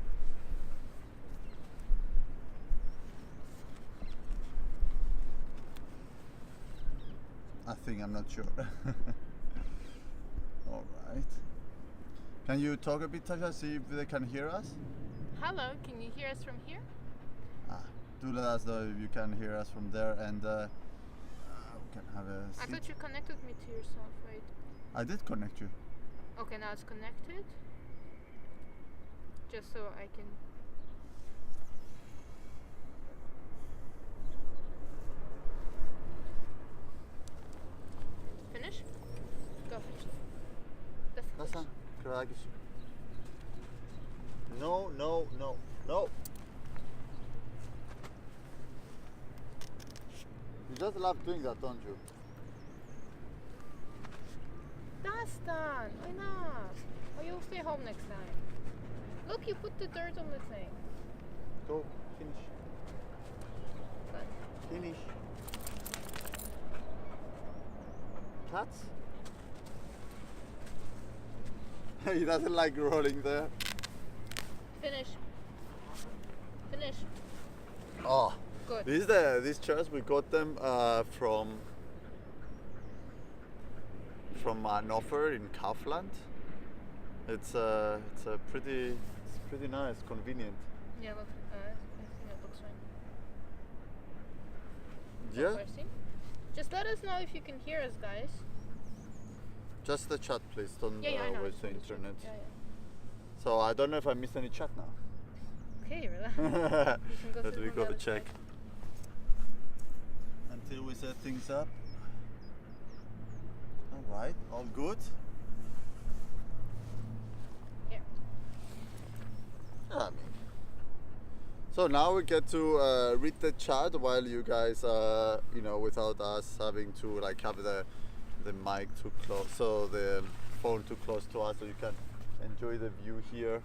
I think, I'm not sure. Alright. Can you talk a bit, Tasha, see if they can hear us? Hello, can you hear us from here? Do let us know if you can hear us from there, and we can have a I seat. thought you connected me to yourself, right? I did connect you. Okay, now it's connected. Just so I can. Finish? Go finish. Let's Dastan, no, no, no, no. You just love doing that, don't you? Dastan, why not? Or you'll stay home next time. Look, you put the dirt on the thing. Go, finish. But Finish. Cats? He doesn't like rolling there. finish. Finish. Oh, Good. these chairs, we got them from an offer in Kaufland. It's pretty nice, convenient. Yeah, look, I think it looks fine. Yeah, Mercy. Just let us know if you can hear us, guys. just the chat, please. Don't Yeah, I know. waste the it's fine. internet. Yeah, So I don't know if I missed any chat now. yeah. Okay, relax. You can go But sit we on the got to other check side. until we set things up. All right, all good. Yeah. I mean, so now we get to read the chat while you guys, without us having to like have the mic too close, so the phone too close to us, so you can enjoy the view here.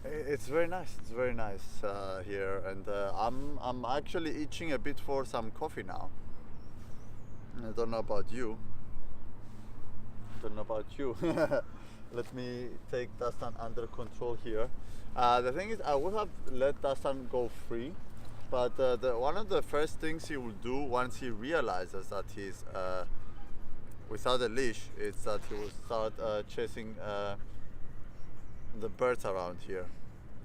It's very nice. It's very nice here, and I'm actually itching a bit for some coffee now. I don't know about you. Let me take Dastan under control here. The thing is, I would have let Dastan go free, but one of the first things he will do once he realizes that he's without a leash is that he will start chasing the birds around here.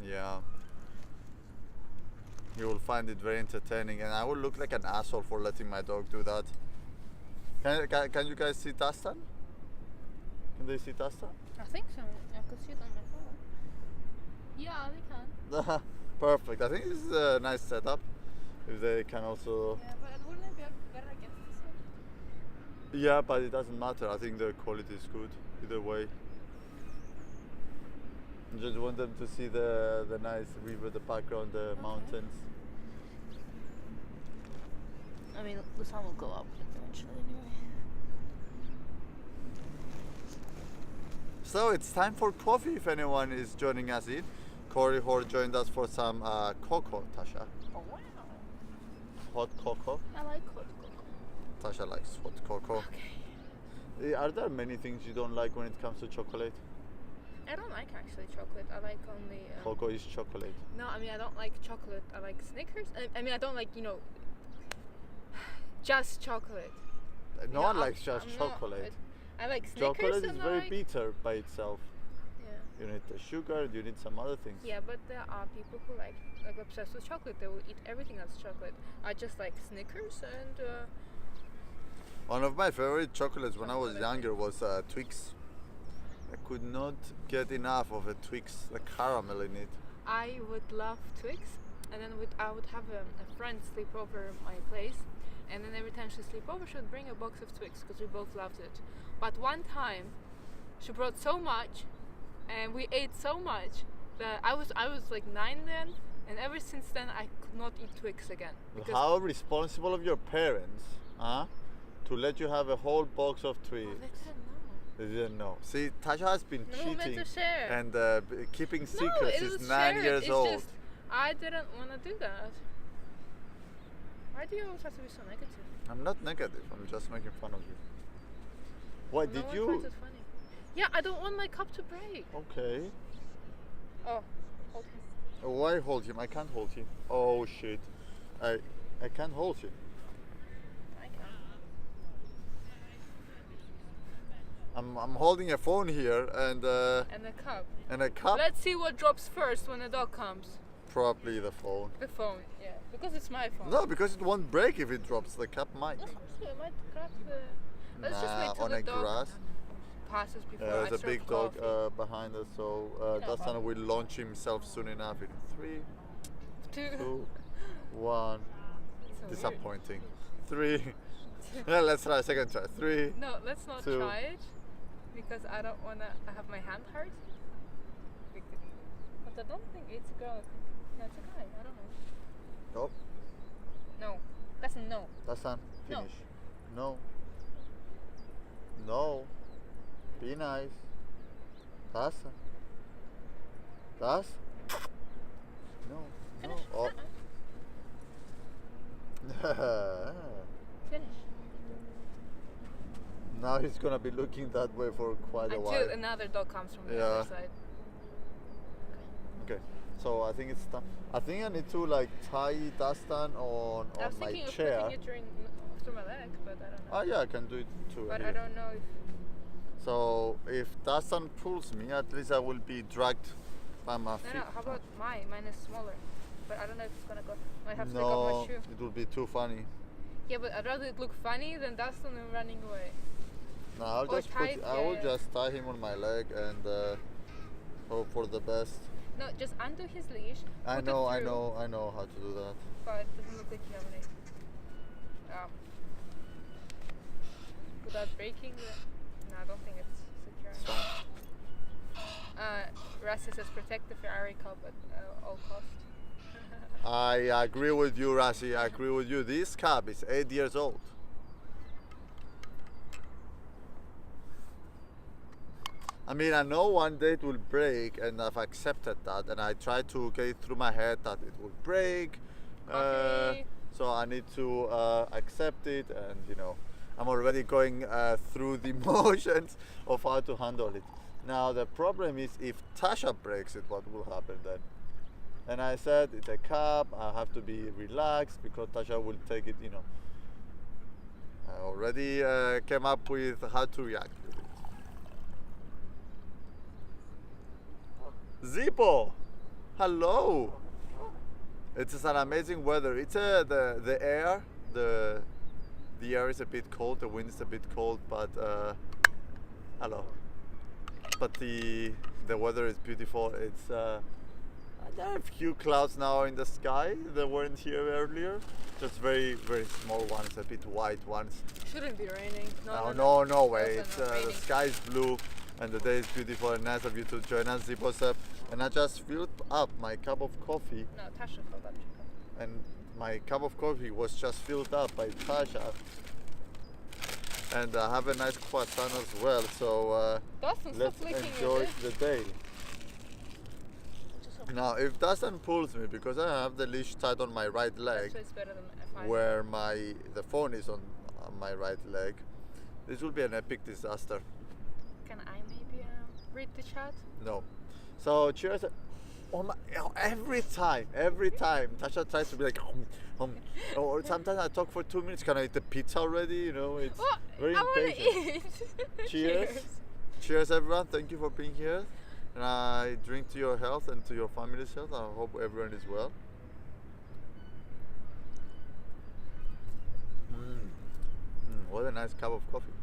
Yeah. You will find it very entertaining, and I will look like an asshole for letting my dog do that. Can you guys see Dastan? Can they see Dastan? I think so. I could see it on my phone. Yeah, they can. Perfect. I think this is a nice setup. If they can also. Yeah, but wouldn't it be better against the sun? Yeah, but it doesn't matter. I think the quality is good either way. I just want them to see the nice river, the background, the mountains. I mean, the sun will go up eventually anyway. So it's time for coffee if anyone is joining us in. Corey Hoare joined us for some cocoa, Tasha. Oh wow. Hot cocoa. I like hot cocoa. Tasha likes hot cocoa. Okay. Are there many things you don't like when it comes to chocolate? I don't like actually chocolate. I like only. Cocoa is chocolate. No, I mean I don't like chocolate. I like Snickers. I mean I don't like just chocolate. No one likes just chocolate. I like Snickers. Chocolate is and very bitter by itself. Yeah. You need the sugar. You need some other things. Yeah, but there are people who like obsessed with chocolate. They will eat everything that's chocolate. I just like Snickers and. One of my favorite chocolates when I was younger was Twix. I could not get enough of a Twix, the caramel in it. I would love Twix, and then I would have a friend sleep over my place, and then every time she sleep over, she would bring a box of Twix because we both loved it. But one time, she brought so much, and we ate so much that I was like 9 then, and ever since then I could not eat Twix again. How responsible of your parents, huh? To let you have a whole box of Twix. Oh, They didn't know. See, Tasha has been cheating and keeping secrets. She's 9 years old. Just, I didn't want to do that. Why do you always have to be so negative? I'm not negative. I'm just making fun of you. What did you? Finds it funny. Yeah, I don't want my cup to break. Okay. Oh, hold him. Why hold him? I can't hold him. Oh shit! I can't hold him. I can. I'm holding a phone here and a cup. And a cup. Let's see what drops first when the dog comes. Probably the phone. The phone, yeah, because it's my phone. No, because it won't break if it drops. The cup might. It might crack the. Let's just wait till on the a dog grass. passes before I There's a serve big coffee. dog behind us, so Dastan will launch himself soon enough in 3, 2, 1. So Disappointing. 3. Yeah, let's try a second try. 3. No, let's not 2. try it because I don't wanna. I have my hand hurt. But I don't think it's a girl. No, it's a guy. I don't know. Go. No, that's a no. Dastan, finish. No. No. Be nice. Dastan. Das. No. Finish. Oh. Finish. Now he's gonna be looking that way for quite a while. Until another dog comes from the other side. Okay. So I think it's time. I think I need to like tie Dastan on I was my thinking chair. of putting it through my leg, but I don't know. Oh yeah, I can do it too. But here. I don't know if. So if Dastan pulls me, at least I will be dragged by my feet. No, how about mine? Mine is smaller. But I don't know if it's gonna go. I have to take off my shoe. It will be too funny. Yeah, but I'd rather it look funny than Dastan running away. No, I will just tie him on my leg and hope for the best. No, just undo his leash. I know how to do that. But it doesn't look like you have any. Oh. Without breaking the. No, I don't think it's secure. Rassi says protect the Ferrari cup at all cost. I agree with you, Rassi. I agree with you. This cab is 8 years old. I mean, I know one day it will break, and I've accepted that. And I try to get it through my head that it will break. So I need to accept it, and I'm already going through the motions of how to handle it. Now the problem is if Tasha breaks it, what will happen then? And I said it's a cab. I have to be relaxed because Tasha will take it. I already came up with how to react with it. Zippo, hello. It's an amazing weather. It's the air, the air is a bit cold. The wind is a bit cold, but hello. But the weather is beautiful. It's there are a few clouds now in the sky that weren't here earlier. Just very very small ones, a bit white ones. Shouldn't be raining. No way. Also It's not the raining. sky is blue and the day is beautiful and nice of you to join us. It was and I just filled up my cup of coffee, No, Tasha filled up your cup. and my cup of coffee was just filled up by Tasha. And I have a nice croissant as well. So Dustin, stop let's licking enjoy your the day. Now, if Dastan pulls me because I have the leash tied on my right leg, That's better than F5. where the phone is on my right leg, this will be an epic disaster. Can I maybe read the chat? No. So cheers. Oh my, every time Tasha tries to be like or sometimes I talk for 2 minutes. Can I eat the pizza already? You know, it's Oh, very I wanna impatient. eat. Cheers everyone, thank you for being here, and I drink to your health and to your family's health. I hope everyone is well. What a nice cup of coffee.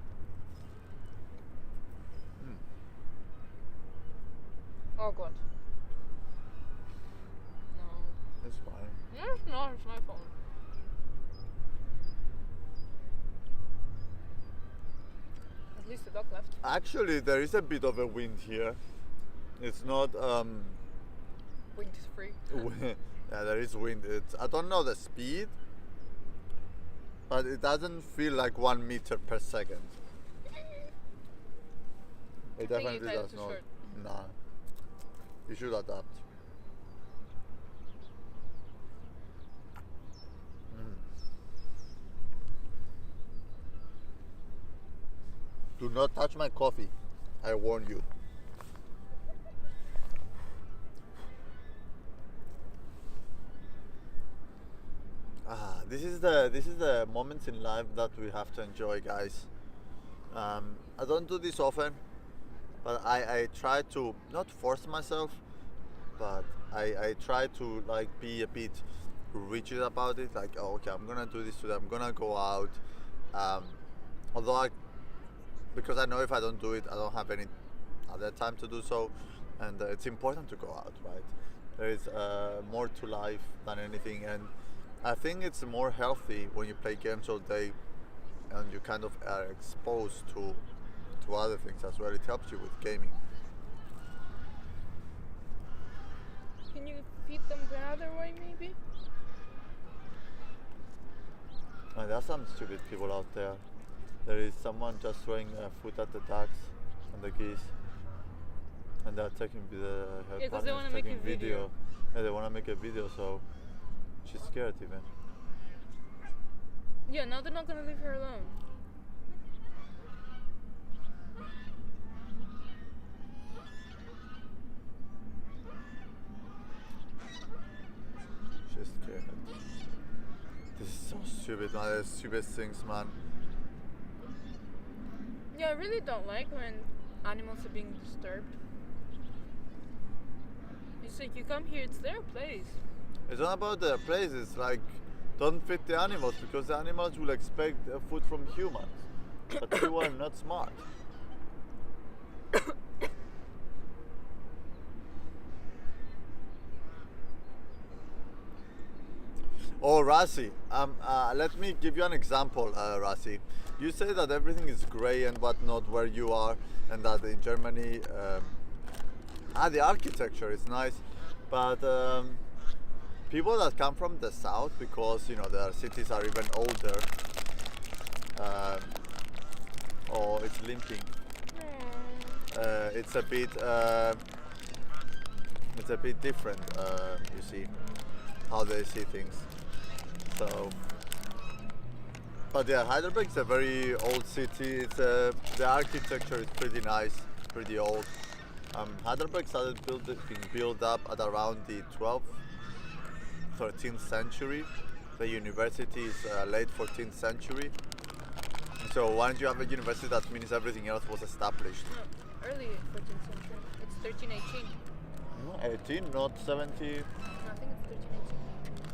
Oh god. No. It's fine. No, it's not. It's my phone. At least the dog left. Actually, there is a bit of a wind here. It's not Wind is free. yeah, there is wind. I don't know the speed, but it doesn't feel like 1 meter per second. It I think you definitely tied it does too not. short. Nah. You should adapt. Do not touch my coffee. I warn you. This is the moments in life that we have to enjoy, guys. I don't do this often, but I try to not force myself, but I try to like be a bit rigid about it. Like, oh, okay, I'm gonna do this today. I'm gonna go out. Although because I know if I don't do it, I don't have any other time to do so, and it's important to go out, right? There is more to life than anything, and I think it's more healthy when you play games all day and you kind of are exposed to other things as well. It helps you with gaming. Can you feed them the other way, maybe? And there are some stupid people out there. There is someone just throwing food at the ducks and the geese, and they're taking her Yeah, 'cause they partner's wanna make a taking video. Yeah, they want to make a video, so she's scared even. Yeah, now they're not gonna leave her alone. She's scared. This is so stupid, man. The stupidest things, man. Yeah, I really don't like when animals are being disturbed. It's like you come here, it's their place. It's not about their place. It's like, don't feed the animals because the animals will expect food from humans. But people are not smart. Oh, Rasi, let me give you an example, Rasi. You say that everything is grey and whatnot where you are, and that in Germany, the architecture is nice, but people that come from the south, because you know their cities are even older. Oh, it's limping. It's a bit different. You see how they see things. So, but yeah, Heidelberg is a very old city. It's the architecture is pretty nice, pretty old. Heidelberg started being built up at around the 12th, 13th century. The university is late 14th century. So once you have a university, that means everything else was established. No, early 14th century. It's 1318. No, 18, not 70. No, I think it's 1318.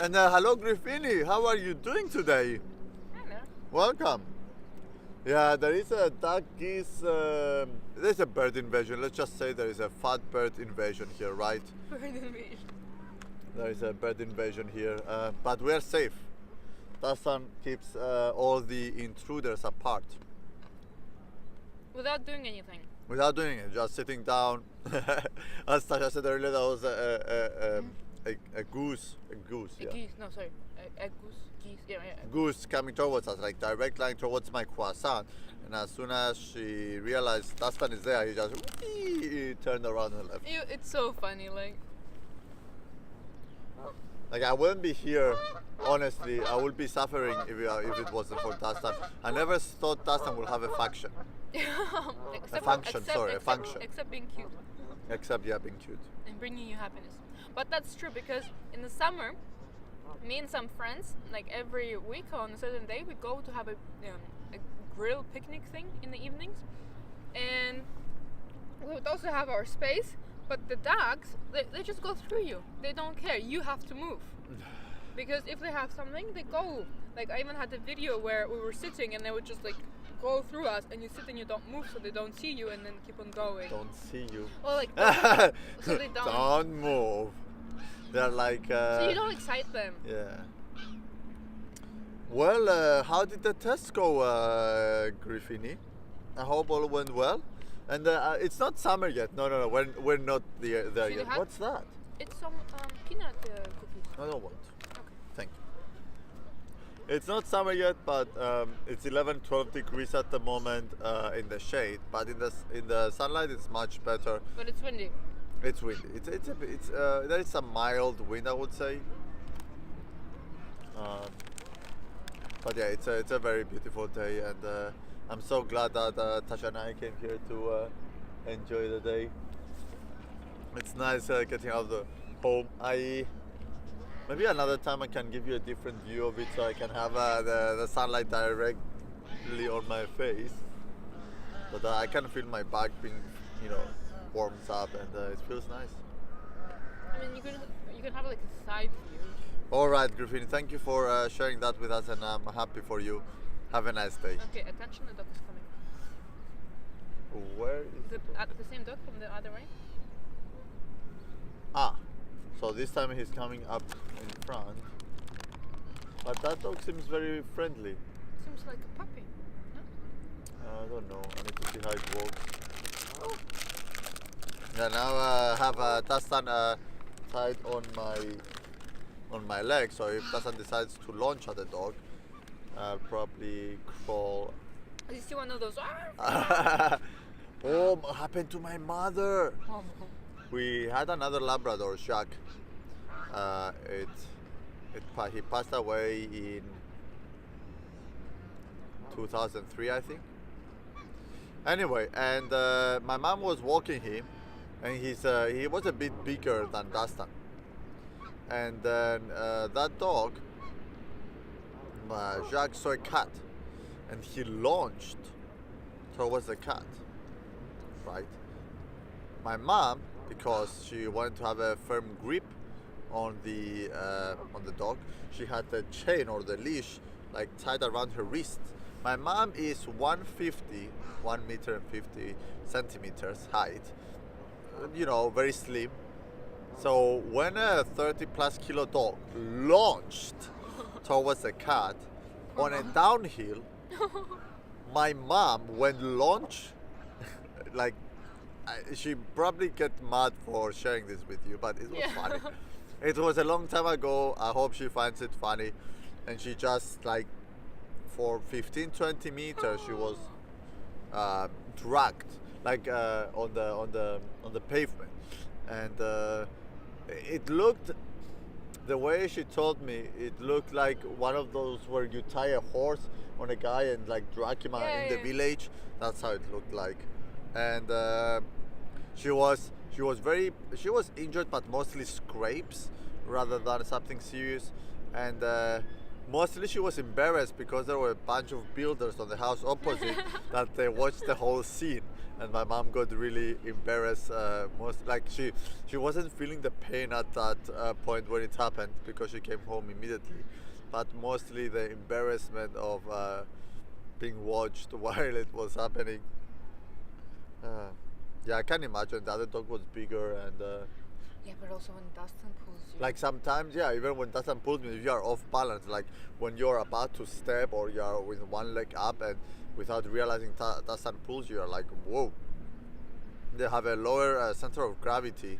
And hello, Griffini. How are you doing today? Hello. Welcome. Yeah, there is a duck geese. There's a bird invasion. Let's just say there is a fat bird invasion here, right? Bird invasion. There is a bird invasion here, but we're safe. Dastan keeps all the intruders apart. Without doing anything. Without doing it, just sitting down. As Tasha said earlier, that was a goose. A goose, A yeah. geese. No, sorry. A goose. Geese. Yeah. Goose coming towards us, like direct line towards my croissant. And as soon as she realized Dastan is there, he just he turned around and left. Ew, it's so funny. Like I wouldn't be here, honestly. I would be suffering if it wasn't for Dastan. I never thought Dastan would have a faction, Except, function, sorry, a except, function. Except being cute except yeah, being cute. and bringing you happiness. But that's true because in the summer, me and some friends, like every week on a certain day, we go to have a grill picnic thing in the evenings, and we would also have our space. But the dogs, they just go through you. They don't care. You have to move. Because if they have something, they go. Like I even had a video where we were sitting and they would just like go through us and you sit and you don't move so they don't see you and then keep on going. Don't see you. Or like so they don't. Don't move. They're like. So you don't excite them. Yeah. Well, how did the test go, Griffini? I hope all went well. And it's not summer yet. No. We're not there Should yet. I have- What's that? It's some peanut cookies. I don't want. Okay. Thank you. It's not summer yet, but it's 11, 12 degrees at the moment in the shade. But in the sunlight, it's much better. But it's windy. It's windy. There is some mild wind, I would say. But yeah, it's a very beautiful day, and I'm so glad that Tasha and I came here to enjoy the day. It's nice getting out of the home. Maybe another time I can give you a different view of it, so I can have the sunlight directly on my face. But I can feel my back being, warms up, and it feels nice. I mean, you can have like a side view. All right, Griffin, thank you for sharing that with us, and I'm happy for you. Have a nice day. Okay, attention, the dog is coming. Where is The same dog from the other way. So this time he's coming up in front. But that dog seems very friendly. Seems like a puppy. No? I don't know. I need to see how it walks. Oh. Yeah, now I have Dastan tied on my leg. So if Dastan decides to launch at the dog, I'll probably crawl. Is he still one of those? Oh, what happened to my mother? Oh. We had another Labrador, Jacques. He passed away in 2003, I think. Anyway, and my mom was walking him, and he was a bit bigger than Dastan. And then that dog, Jacques saw a cat, and he launched towards the cat. Right. My mom, because she wanted to have a firm grip on the dog, she had the chain or the leash like tied around her wrist. My mom is 150, 1 meter and 50 centimeters height. Very slim. So when a 30 plus kilo dog launched towards the cat on a downhill, my mom went launch like. She probably get mad for sharing this with you, but it was funny. It was a long time ago. I hope she finds it funny. And she just for 15-20 meters she was dragged on the pavement, and it looked, the way she told me, it looked like one of those where you tie a horse on a guy and drag him in the village. That's how it looked like. And she was injured, but mostly scrapes rather than something serious. And mostly she was embarrassed because there were a bunch of builders on the house opposite that they watched the whole scene. and my mom got really embarrassed. Most like she wasn't feeling the pain at that point when it happened because she came home immediately, but mostly the embarrassment of being watched while it was happening. Uh, yeah, I can imagine the other dog was bigger and. Yeah, but also when Dastan pulls you. Like sometimes, yeah, even when Dastan pulls me, if you are off balance, like when you're about to step or you are with one leg up and without realizing Dastan pulls you, you're like, whoa. They have a lower center of gravity,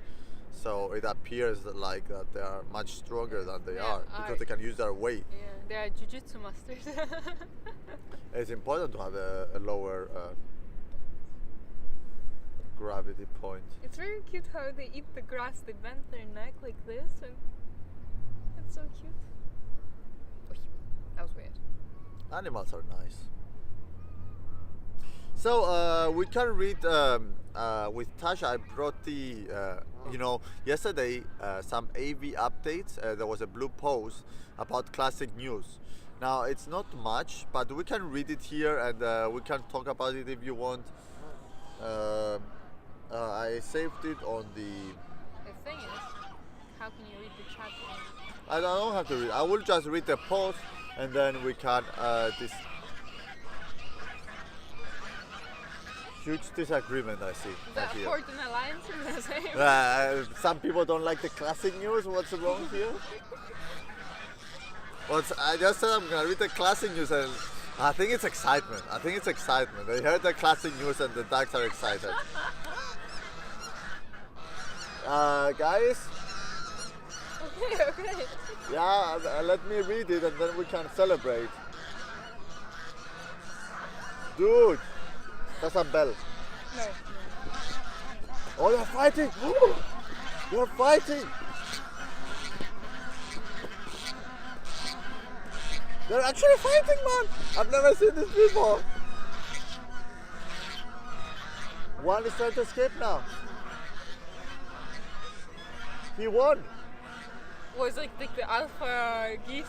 so it appears like that they are much stronger than they Yeah, are because they can use their weight. Yeah, they are jiu-jitsu masters. It's important to have a lower gravity point. It's very cute how they eat the grass. They bend their neck like this, and it's so cute. Oy, that was weird. Animals are nice. So we can read with Tasha. I brought the yesterday some AV updates. There was a blue post about classic news. Now it's not much, but we can read it here and we can talk about it if you want. I saved it on the. The thing is, how can you read the chat? I don't have to read. I will just read the post and then we can huge disagreement I see. The Not here. Fortune Alliance is the same. Some people don't like the classic news. What's wrong here? I just said I'm gonna read the classic news and I think it's excitement. They heard the classic news and the ducks are excited. Guys, Okay. yeah, let me read it and then we can celebrate. Dude, that's a bell. No. Oh, they're fighting! They're fighting! They're actually fighting, man! I've never seen this before. One is trying to escape now. He won. Was like the alpha geese.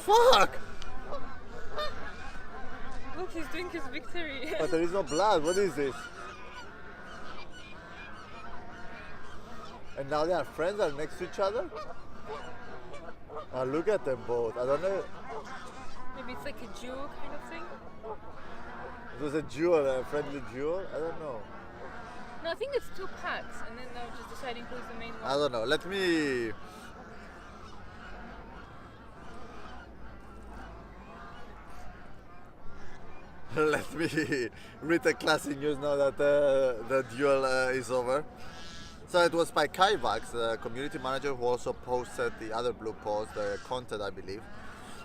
Fuck! Look, he's doing his victory. But there is no blood. What is this? And now they are friends, are next to each other? Look at them both. I don't know. Maybe it's like a duo kind of thing. It was a duel, a friendly duel? I don't know. No, I think it's two packs, and then they're just deciding who's the main one. I don't know. Let me. Let me read the classic news now that the duel is over. So it was by Kaivax, the community manager, who also posted the other blue post, the content, I believe.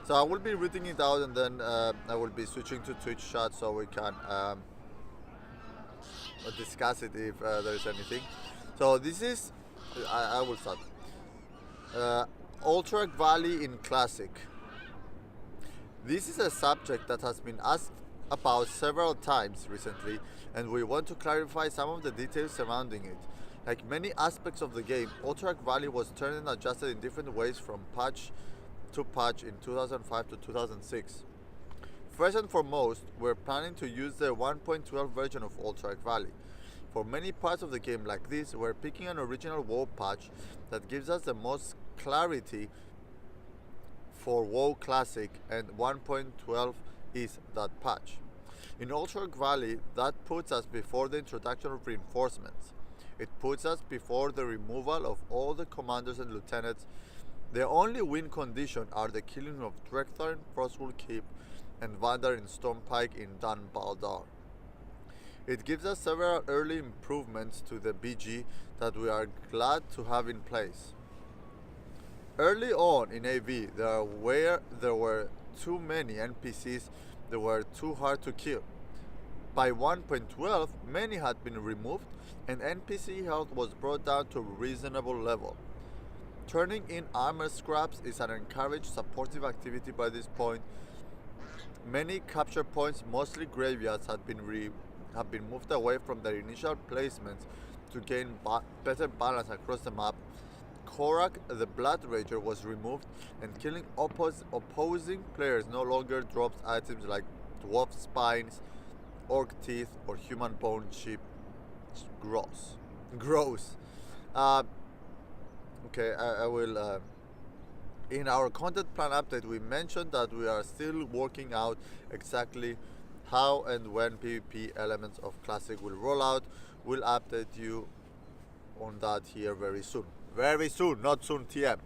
So I will be reading it out and then I will be switching to Twitch chat so we can discuss it if there is anything. So this is, I will start. Ultra Valley in Classic. This is a subject that has been asked about several times recently, and we want to clarify some of the details surrounding it. Like many aspects of the game, Ultra Valley was turned and adjusted in different ways from patch to patch in 2005 to 2006. First and foremost, we're planning to use the 1.12 version of Ultra Valley. For many parts of the game like this, we're picking an original WoW patch that gives us the most clarity for WoW Classic, and 1.12 is that patch. In Ultra Valley, that puts us before the introduction of reinforcements. It puts us before the removal of all the commanders and lieutenants. The only win condition are the killing of Drekthar, Frostwood Keep, and Vandar in Stormpike in Dan Baldar. It gives us several early improvements to the BG that we are glad to have in place. Early on in AV, there were too many NPCs that were too hard to kill. By 1.12, many had been removed and NPC health was brought down to a reasonable level. Turning in armor scraps is an encouraged supportive activity by this point. Many capture points, mostly graveyards, have been moved away from their initial placements to gain better balance across the map. Korak, the Blood Rager, was removed, and killing opposing players no longer drops items like dwarf spines, orc teeth or human bone chip grows. Grows. Uh, okay, I will. In our content plan update, we mentioned that we are still working out exactly how and when PvP elements of Classic will roll out. We'll update you on that here very soon. Very soon, not soon TM.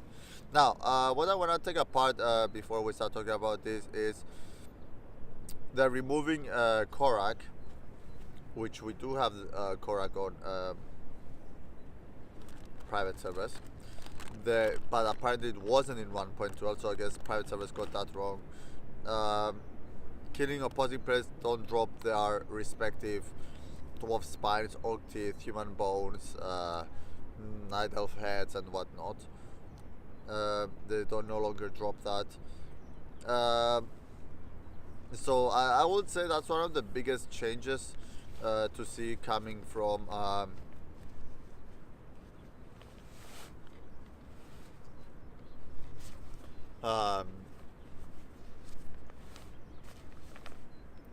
Now, what I want to take apart before we start talking about this is they're removing Korak, which we do have Korak on private servers. But apparently it wasn't in 1.12, so I guess private servers got that wrong. Killing opposing players don't drop their respective dwarf spines, orc teeth, human bones, night elf heads, and whatnot. They don't no longer drop that. So I would say that's one of the biggest changes to see coming from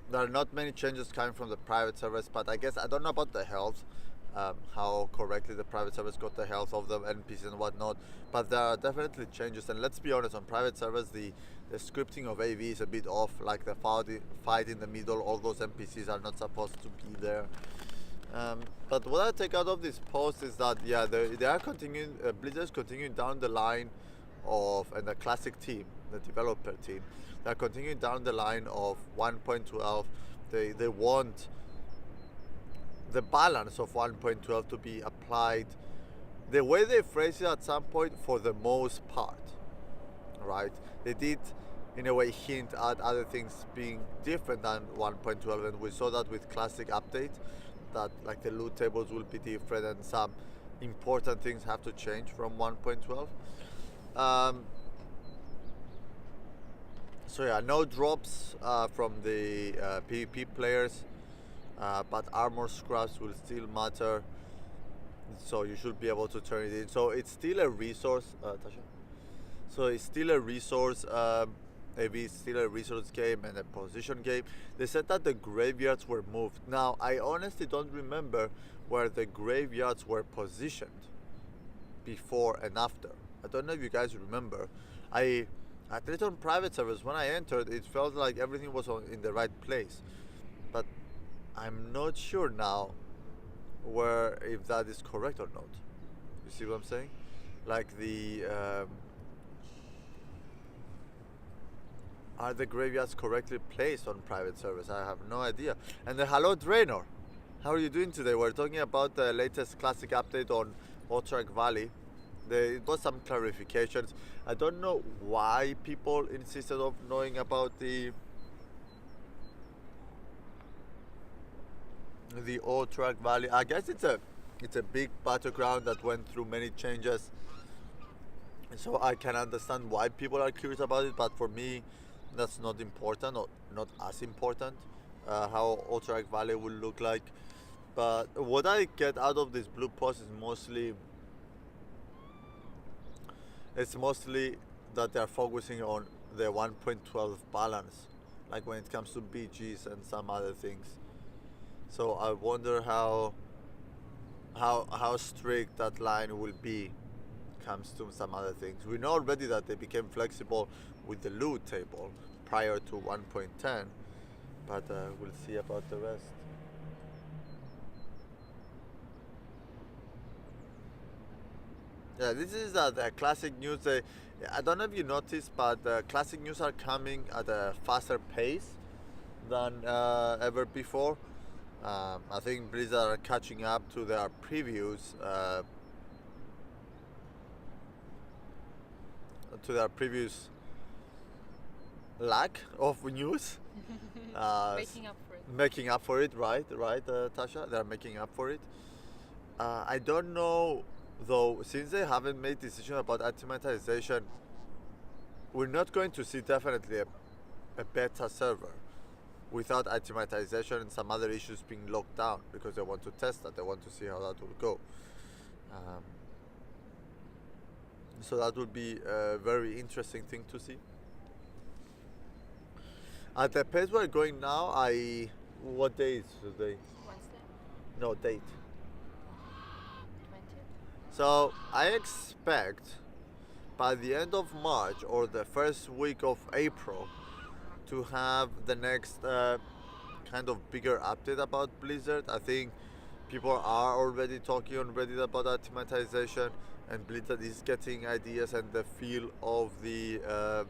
there are not many changes coming from the private servers, but I guess I don't know about the health, how correctly the private servers got the health of the NPCs and whatnot, but there are definitely changes. And let's be honest, on private servers the scripting of AV is a bit off, like the fight in the middle, all those NPCs are not supposed to be there. But what I take out of this post is that they are continuing, Blizzard's continuing down the line of, and the Classic team, the developer team, they're continuing down the line of 1.12. They want the balance of 1.12 to be applied the way they phrase it at some point, for the most part, right? They did in a way hint at other things being different than 1.12, and we saw that with Classic update, that like the loot tables will be different and some important things have to change from 1.12. So yeah, no drops from the PvP players, but armor scraps will still matter, so you should be able to turn it in. So it's still a resource, Tasha. So it's still a resource, maybe it's still a resource game and a position game. They said that the graveyards were moved. Now, I honestly don't remember where the graveyards were positioned before and after. I don't know if you guys remember. At least on private servers, when I entered, it felt like everything was in the right place. But I'm not sure now if that is correct or not. You see what I'm saying? Like are the graveyards correctly placed on private servers? I have no idea. And hello Draenor, how are you doing today? We're talking about the latest Classic update on Otrak Valley. There was some clarifications. I don't know why people insisted of knowing about the Otrak Valley. I guess it's a big battleground that went through many changes, and so I can understand why people are curious about it. But for me, that's not important, or not as important, how Otrak Valley will look like. But what I get out of this blue post is mostly that they are focusing on the 1.12 balance, like when it comes to BGs and some other things. So I wonder how strict that line will be comes to some other things. We know already that they became flexible with the loot table prior to 1.10, but we'll see about the rest. Yeah, this is the Classic news. I don't know if you noticed, but the Classic news are coming at a faster pace than ever before. I think Blizzard are catching up to their previous lack of news. Making up for it, right, Tasha? They're making up for it. I don't know though, since they haven't made decision about anti-monetization, we're not going to see definitely a beta server without anti-monetization and some other issues being locked down, because they want to test that, they want to see how that will go. So that would be a very interesting thing to see. At the pace we're going now, I What day is today? Wednesday, No, date. 20th. So I expect by the end of March or the first week of April to have the next kind of bigger update about Blizzard. I think people are already talking on Reddit about automatization, and Blizzard is getting ideas and the feel of the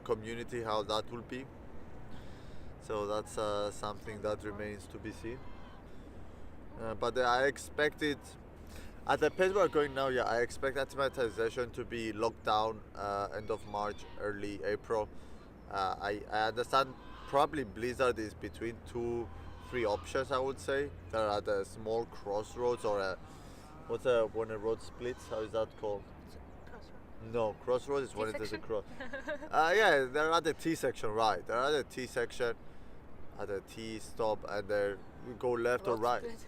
community, how that will be. So that's something that remains to be seen. But I expect it at the pace we're going now. Yeah, I expect automatization to be locked down end of March, early April. I understand probably Blizzard is between three options. I would say there are the small crossroads or when a road splits. How is that called? Crossroad. No, crossroads is when it is a T-section? cross. Yeah, they're at the T section, right? They're at the T section, at the T stop, and they you go left or Road right. split.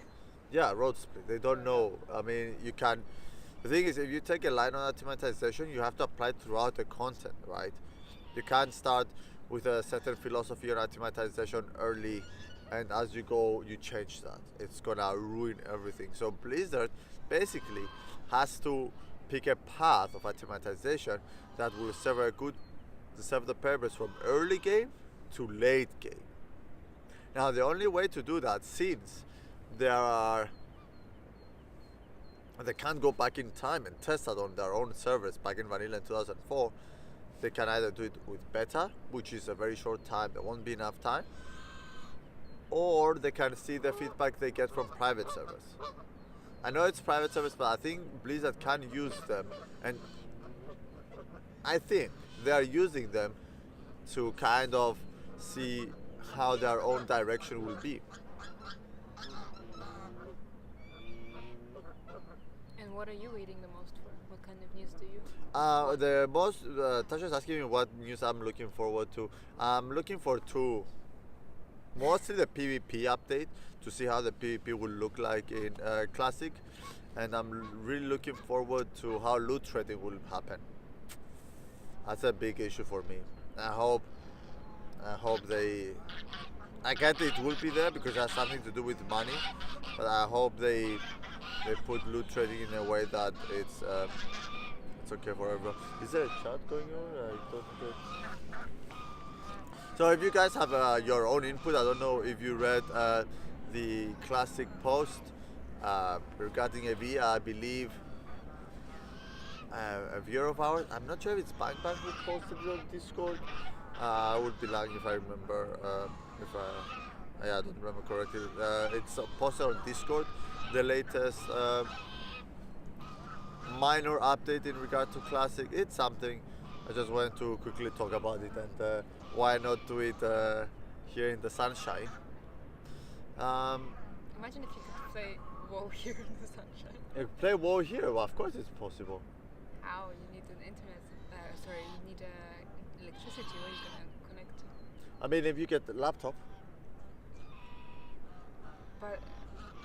Yeah, road split. They don't know. I mean, you can. The thing is, if you take a line on automatization, you have to apply it throughout the content, right? You can't start with a certain philosophy on automatization early, and as you go, you change that. It's gonna ruin everything. So Blizzard basically has to pick a path of automatization that will serve the purpose from early game to late game. Now, the only way to do that, since they can't go back in time and test that on their own servers back in vanilla in 2004, they can either do it with beta, which is a very short time, there won't be enough time, or they can see the feedback they get from private servers. I know it's private servers, but I think Blizzard can use them, and I think they are using them to kind of see how their own direction will be. And what are you reading the most for? What kind of news do you? The most Tasha's asking me what news I'm looking forward to. I'm looking for two. Mostly the PvP update to see how the PvP will look like in Classic, and I'm really looking forward to how loot trading will happen. That's a big issue for me. I hope they. I get it will be there because it has something to do with money, but I hope they put loot trading in a way that it's okay for everyone. Is there a chat going on? I don't get. So if you guys have your own input, I don't know if you read the Classic post regarding a viewer, I believe a viewer of ours. I'm not sure if it's Bang Bang who posted it on Discord. I would be lying if I remember. I don't remember correctly. It's posted on Discord. The latest minor update in regard to Classic. It's something. I just wanted to quickly talk about it, and why not do it here in the sunshine? Imagine if you could play WoW here in the sunshine. Play WoW here? Well, of course it's possible. How? You need an internet. You need electricity. Where are you gonna connect to? I mean, if you get the laptop, But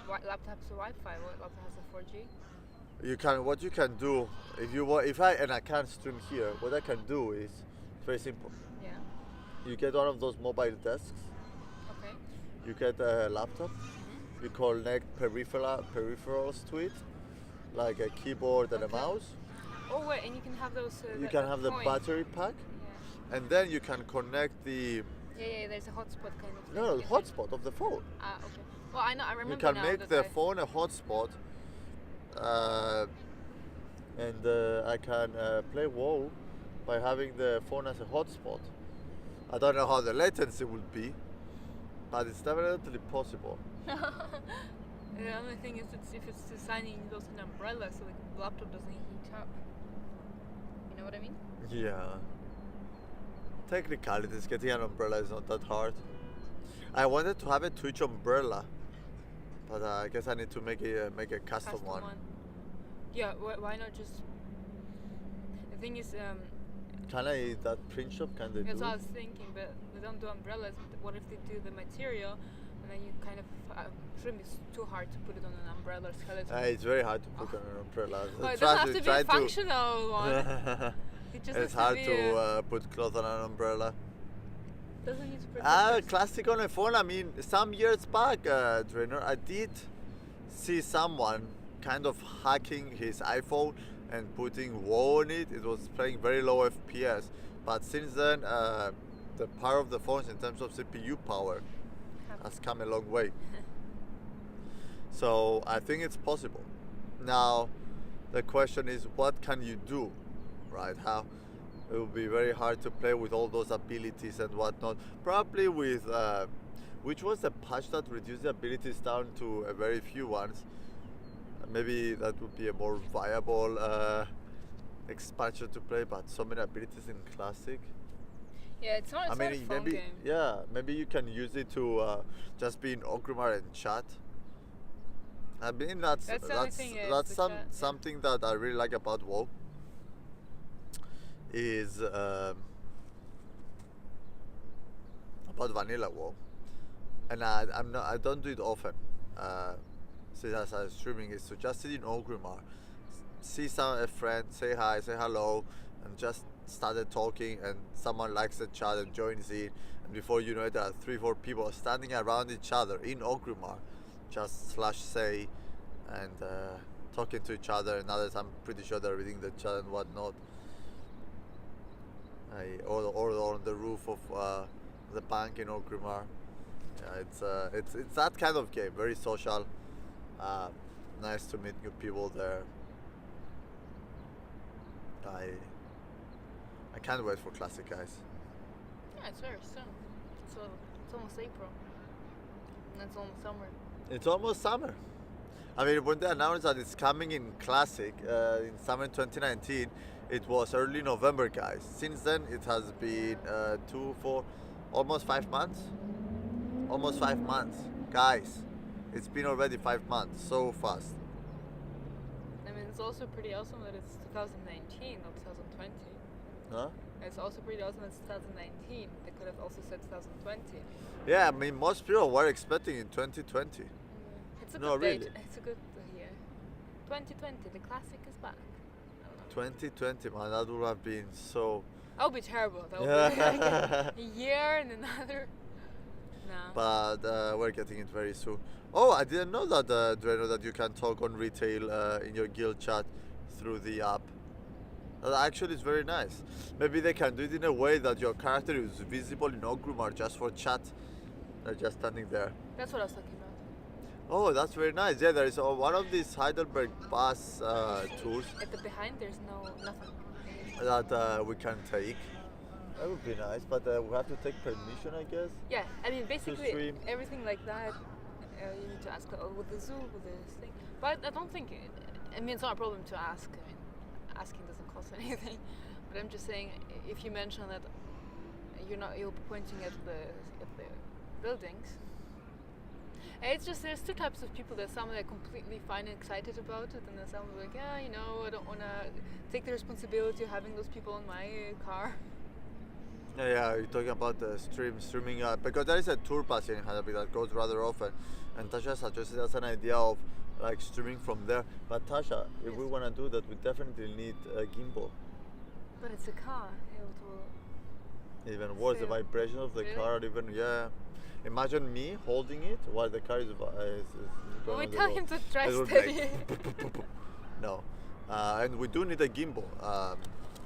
what laptop's a Wi-Fi? What laptop has a 4G? you can. What you can do, if I can't stream here, what I can do is it's very simple. Yeah. You get one of those mobile desks. Okay. You get a laptop. You connect peripherals to it, like a keyboard and a Okay. mouse. Oh wait, and you can have those. You can have the coin. battery pack, Yeah. and then you can connect the Yeah. There's a hotspot kind of thing. no Yeah. hotspot of the phone. Ah, okay. Well, I know. I remember You can now make that the phone a hotspot, and I can play WoW by having the phone as a hotspot. I don't know how the latency would be, but it's definitely possible. The only thing is, if it's designing those an umbrella, so the laptop doesn't heat up. You know what I mean? Yeah. Technicalities, getting an umbrella is not that hard. I wanted to have a Twitch umbrella, but I guess I need to make a custom one. Yeah. Why not just? The thing is, Can I that print shop? Can they that's do what I it? was thinking. But they don't do umbrellas. What if they do the material, and then you kind of shouldn't be too hard to put it on an umbrella skeleton. It's very hard to put on an umbrella. Well, it Trust doesn't have me, to be try a functional one. It just It's has hard to be to put cloth on an umbrella. Doesn't need to protect. Classic on a phone. I mean, some years back, trainer, I did see someone kind of hacking his iPhone and putting WoW on it. It was playing very low FPS. But since then, the power of the phones in terms of CPU power has come a long way. So I think it's possible. Now, the question is, what can you do, right? How it will be very hard to play with all those abilities and whatnot. Probably with which was the patch that reduced the abilities down to a very few ones. Maybe that would be a more viable expansion to play, but so many abilities in classic. Yeah, it's not a phone maybe game. yeah, maybe you can use it to just be in Ogrimmar and chat. I mean that's the only thing, yeah, that's it's the chat, yeah. something that I really like about WoW is about vanilla WoW, and I don't do it often. Since as I'm streaming is to just sit in Ogrimmar, see a friend, say hi, say hello, and just started talking, and someone likes the chat and joins in, and before you know it, there are 3-4 people standing around each other in Ogrimmar, just /say and talking to each other, and others I'm pretty sure they're reading the chat and whatnot. Or on the roof of the bank in Ogrimmar. Yeah, it's that kind of game, very social. Nice to meet new people there. I can't wait for Classic, guys. Yeah, it's very soon. It's almost April. And it's almost summer. It's almost summer. I mean, when they announced that it's coming in Classic in summer 2019, it was early November, guys. Since then, it has been almost 5 months. Almost 5 months, guys. It's been already 5 months, so fast. I mean, it's also pretty awesome that it's 2019, not 2020. Huh? It's also pretty awesome that it's 2019. They could have also said 2020. Yeah, I mean, most people were expecting in 2020. It's a No, good really. date. It's a good year. 2020, the classic is back. 2020, man, that would have been so. That would be terrible. That would be like a year and another. No. But we're getting it very soon. Oh, I didn't know that, Dreno, that you can talk on retail in your guild chat through the app. That actually is very nice. Maybe they can do it in a way that your character is visible in Ogrimmar just for chat. They're just standing there. That's what I was talking about. Oh, that's very nice. Yeah, there is one of these Heidelberg bus tours At the behind, there's nothing. that we can take. That would be nice, but we have to take permission, I guess. Yeah, I mean, basically stream. everything like that, you need to ask with the zoo, with this thing. But I don't think, I mean, it's not a problem to ask. I mean, asking doesn't cost anything. But I'm just saying, if you mention that you'll be pointing at the buildings. It's just there's two types of people. There's some that are completely fine and excited about it, and then some are like, yeah, I don't want to take the responsibility of having those people in my car. Yeah, you're talking about the streaming because there is a tour bus here in Heidelberg that goes rather often, and Tasha suggested us an idea of like streaming from there. But Tasha, if we want to do that, we definitely need a gimbal. But it's a car. It will Even worse, the vibration of the Really? car, even Imagine me holding it while the car is going Well, we on the tell road. him to try It would steady. make No, and we do need a gimbal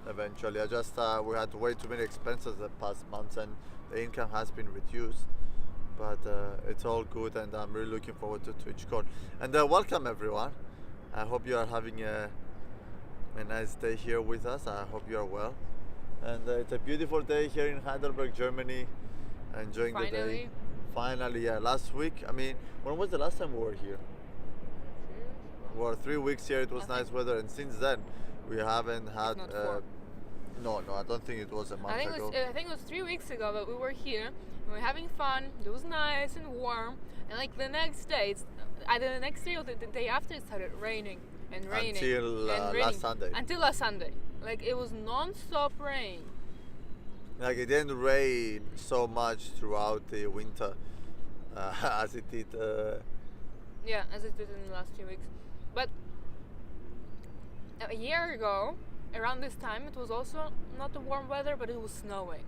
eventually. We had way too many expenses the past months, and the income has been reduced. But it's all good, and I'm really looking forward to TwitchCon. And welcome everyone. I hope you are having a nice day here with us. I hope you are well. And it's a beautiful day here in Heidelberg, Germany. Enjoying the day. Finally, yeah. Last week, I mean, when was the last time we were here? We were 3 weeks here. It was nice weather, and since then, we haven't had. Not 4. No, I don't think it was a month ago. I think it was 3 weeks ago, but we were here. We were having fun. It was nice and warm. And like the next day, either the next day or the day after, it started raining and raining until and raining. last Sunday. Until last Sunday, like it was non-stop rain. Like it didn't rain so much throughout the winter as it did. Yeah, as it did in the last few weeks. But a year ago, around this time, it was also not the warm weather, but it was snowing.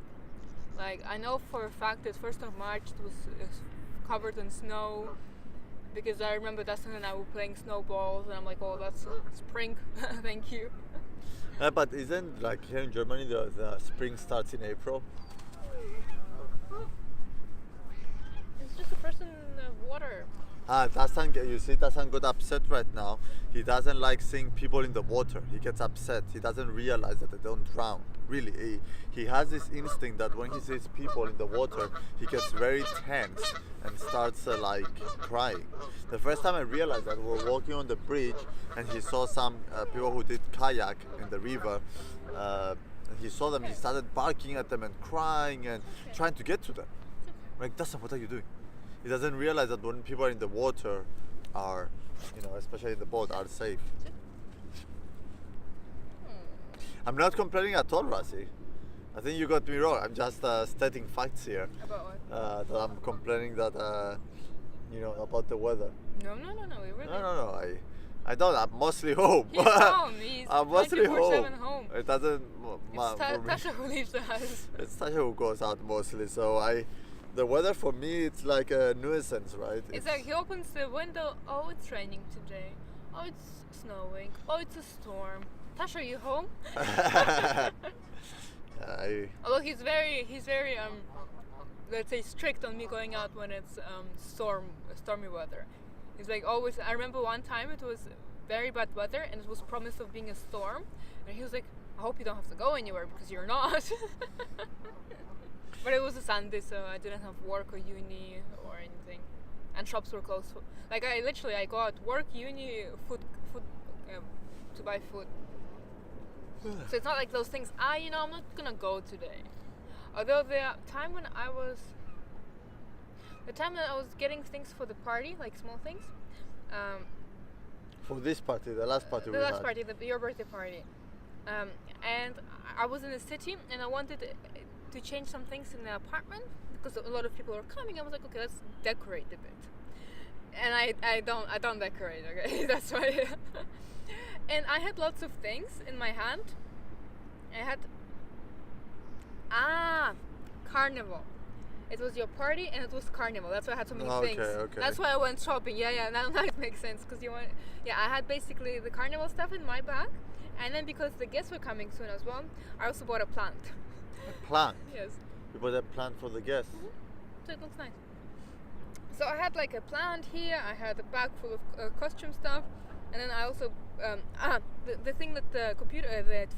Like I know for a fact that 1st of March it was covered in snow, because I remember Dastan and I were playing snowballs, and I'm like, oh, that's spring. Thank you. But isn't like here in Germany the spring starts in April? It's just a person of water. You see, Tassan got upset right now. He doesn't like seeing people in the water. He gets upset. He doesn't realize that they don't drown. Really, he has this instinct that when he sees people in the water, he gets very tense and starts like crying. The first time I realized that, we were walking on the bridge and he saw some people who did kayak in the river. And he saw them. He started barking at them and crying and trying to get to them. I'm like, Tassan, what are you doing? He doesn't realize that when people are in the water, are, especially in the boat, are safe. I'm not complaining at all, Rasi. I think you got me wrong. I'm just stating facts here. About what? That I'm complaining that, about the weather. No. We really. No. I don't. I'm mostly home. He's home. He's I'm mostly 24/7 home. It doesn't It's matter for me. Tasha who leaves the house. It's Tasha who goes out mostly. So the weather for me, it's like a nuisance, right? It's like he opens the window. Oh, it's raining today. Oh, it's snowing. Oh, it's a storm. Tasha, are you home? Although he's very let's say strict on me going out when it's stormy weather. He's like always. I remember one time it was very bad weather and it was promised of being a storm, and he was like, I hope you don't have to go anywhere because you're not. But it was a Sunday, so I didn't have work or uni or anything, and shops were closed. Like I go out work, uni, food to buy food. So it's not like those things. I'm not gonna go today. Although the time when I was getting things for the party, like small things. For this party, the last party we had. Your birthday party. And I was in the city and I wanted to change some things in the apartment because a lot of people were coming. I was like, okay, let's decorate a bit. And I don't decorate, okay? That's why. And I had lots of things in my hand. I had carnival. It was your party and it was carnival. That's why I had so many things. Okay. That's why I went shopping. Yeah. Now it makes sense because I had basically the carnival stuff in my bag, and then because the guests were coming soon as well, I also bought a plant. A plant? Yes. You bought a plant for the guests? Mm-hmm. So it looks nice. So I had like a plant here. I had a bag full of costume stuff, and then I also the thing that the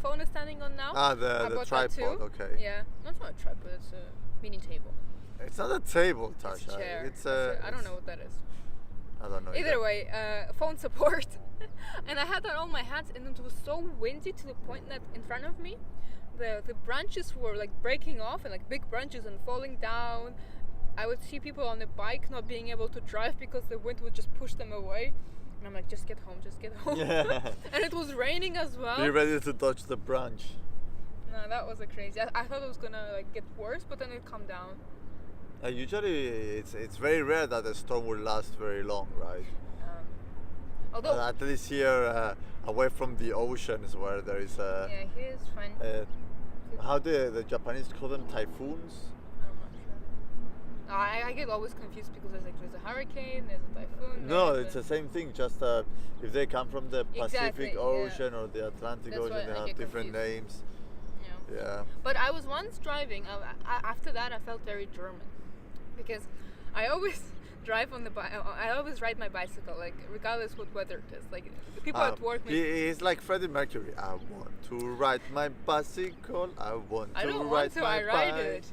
phone is standing on now. The tripod. Okay. Yeah, that's not a tripod. It's a mini table. It's not a table, Tasha. It's a chair. It's a. I don't know what that is. I don't know. Either way, phone support. And I had that on my hands, and it was so windy to the point that in front of me, the branches were like breaking off, and like big branches and falling down. I would see people on a bike not being able to drive because the wind would just push them away. And I'm like, just get home. Yeah. And it was raining as well. Be ready to dodge the branch. No, that was a crazy. I thought it was gonna like get worse, but then it calmed down. Usually, it's very rare that a storm will last very long, right? Although at least here, away from the oceans, where there is a. Yeah, here is fine. How do the Japanese call them? Typhoons? I'm not sure. I get always confused because there's a hurricane, there's a typhoon. No, it's the same thing. Just if they come from the Pacific Ocean or the Atlantic That's Ocean, they have different names. Yeah. But I was once driving. After that, I felt very German, because I always drive on I always ride my bicycle, like regardless what weather it is. Like the people at work. He's like Freddie Mercury. I want to ride my bicycle. I don't want to. I ride it.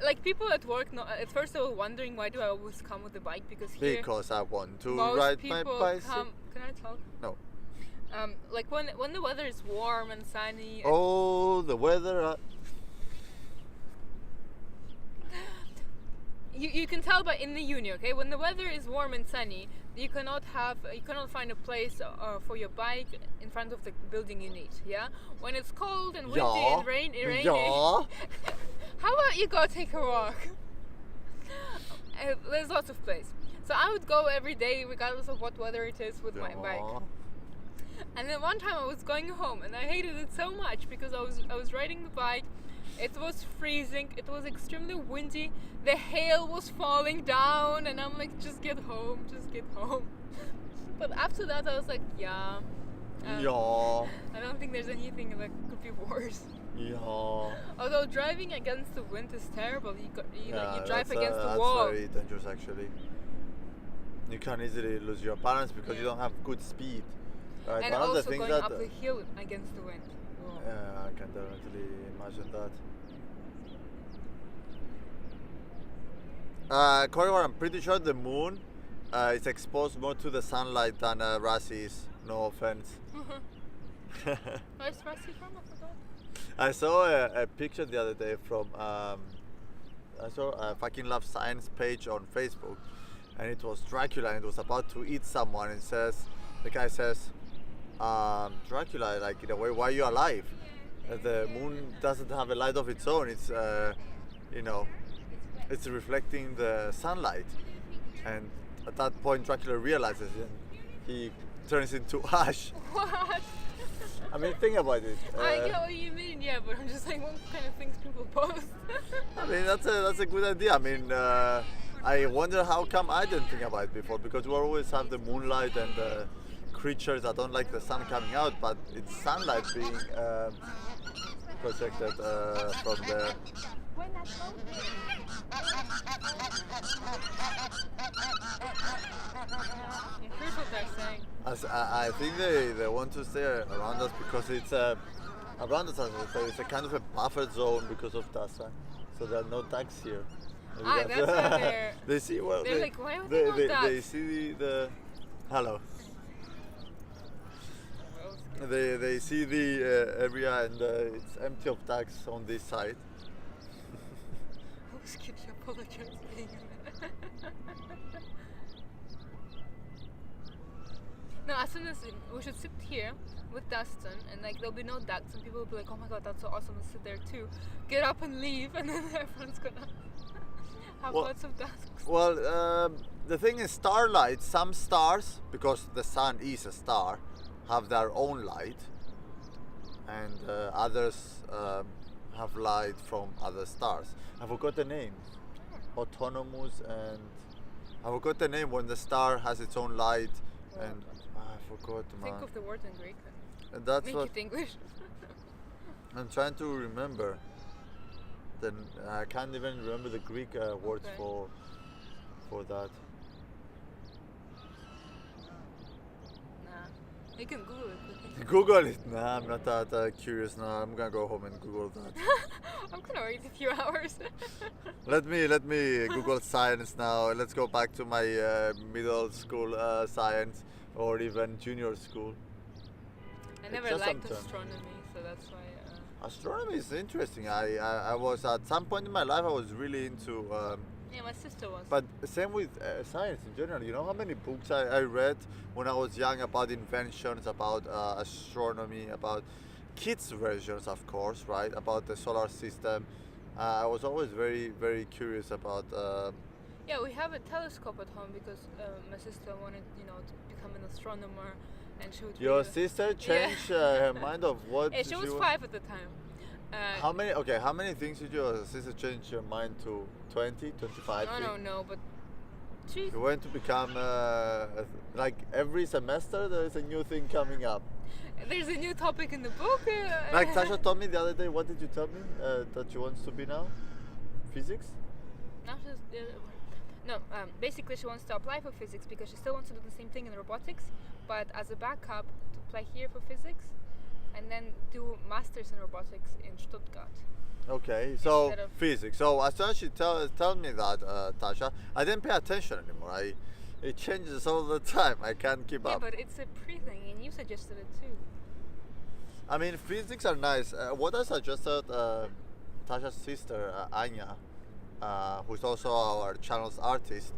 Like people at work, at first they were wondering why do I always come with the bike, because here because I want to ride my bicycle. Can I talk? No. Like when the weather is warm and sunny. Oh, the weather. You can tell by in the uni, okay? When the weather is warm and sunny, you cannot find a place for your bike in front of the building you need. Yeah. When it's cold and windy and rainy. Yeah. How about you go take a walk? There's lots of places. So I would go every day, regardless of what weather it is, with my bike. And then one time I was going home, and I hated it so much because I was riding the bike, It was freezing. It was extremely windy. The hail was falling down, and I'm like, just get home, just get home. But after that, I was like, yeah. Yeah. I don't think there's anything that could be worse. Yeah. Although driving against the wind is terrible. You drive that's, against the that's wall. very dangerous actually. You can easily lose your balance because you don't have good speed. Right? And One of the also things going that up the hill against the wind. Whoa. yeah, I can definitely imagine that. Corridor, I'm pretty sure the moon is exposed more to the sunlight than Rasi is. No offense. Where's Rasi from? I forgot. I saw a picture the other day from I saw a fucking love science page on Facebook, and it was Dracula, and it was about to eat someone. And the guy says, Dracula, like in a way, why are you alive? The moon doesn't have a light of its own. It's it's reflecting the sunlight, and at that point Dracula realizes it. He turns into ash. What? I mean, think about it. I get what you mean, yeah, but I'm just like, what kind of things people post? I mean, that's a good idea. I mean, I wonder how come I didn't think about it before, because we always have the moonlight and the creatures that don't like the sun coming out, but it's sunlight being projected from the. Here's what they're saying. I think they want to stay around us because it's around us. It's a kind of a buffer zone because of Dastan, so there are no ducks here. That's why they're. They see well. They're like, why would they want ducks? They see the hello. They see the area and it's empty of ducks on this side. Could you apologize for being No, as soon as we should sit here with Dastan, and like there'll be no ducks, and people will be like, "Oh my god, that's so awesome! Let's sit there too." Get up and leave, and then everyone's gonna have lots of ducks. Well, the thing is, starlight. Some stars, because the sun is a star, have their own light, and others have light from other stars. I forgot the name. Autonomous, and I forgot the name when the star has its own light, and I forgot. Think of the word in Greek. And that's Make what it English. I'm trying to remember. Then I can't even remember the Greek words for that. Nah, you can Google it. Google it. Nah, I'm not that curious now. I'm gonna go home and Google that. I'm gonna wait a few hours. Let me Google science now. Let's go back to my middle school science, or even junior school. I never liked astronomy, so that's why. Astronomy is interesting. I was at some point in my life I was really into. Yeah, my sister was. But same with science in general. You know how many books I read when I was young about inventions, about astronomy, about kids' versions, of course, right? About the solar system. I was always very, very curious about. Yeah, we have a telescope at home because my sister wanted, to become an astronomer, and she would. Your sister changed her mind of what? Yeah, she was 5 at the time. How many things did your sister change your mind to? 20, 25? No, but she. You want to become like every semester there is a new thing coming up. There's a new topic in the book. Like Tasha told me the other day. What did you tell me that she wants to be now? Physics? No, basically she wants to apply for physics because she still wants to do the same thing in robotics, but as a backup to apply here for physics, and then do masters in robotics in Stuttgart. Okay, so physics. So as soon as she tell me that, Tasha, I didn't pay attention anymore. It changes all the time. I can't keep up. Yeah, but it's a pre-thing, and you suggested it too. I mean, physics are nice. What I suggested, Tasha's sister, Anya, who's also our channel's artist,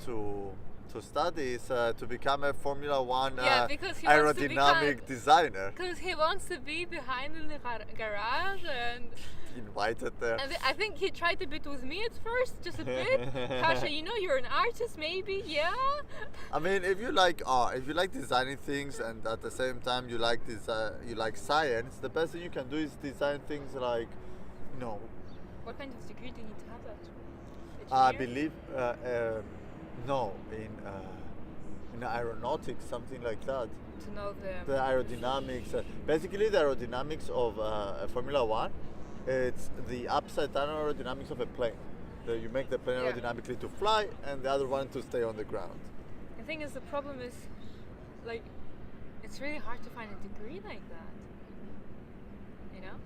to study is to become a Formula One aerodynamic designer. Because he wants to be behind in the garage and invited there. And I think he tried a bit with me at first, just a bit. Tasha, you're an artist, maybe, yeah. I mean, if you like art, if you like designing things, and at the same time you like science, the best thing you can do is design things like No. What kind of degree do you need to have that? I Engineering? believe no in aeronautics, something like that. To know The aerodynamics, basically the aerodynamics of Formula One. It's the upside down aerodynamics of a plane. You make the plane Yeah. aerodynamically to fly, and the other one to stay on the ground. The thing is, the problem is, like, it's really hard to find a degree like that. You know?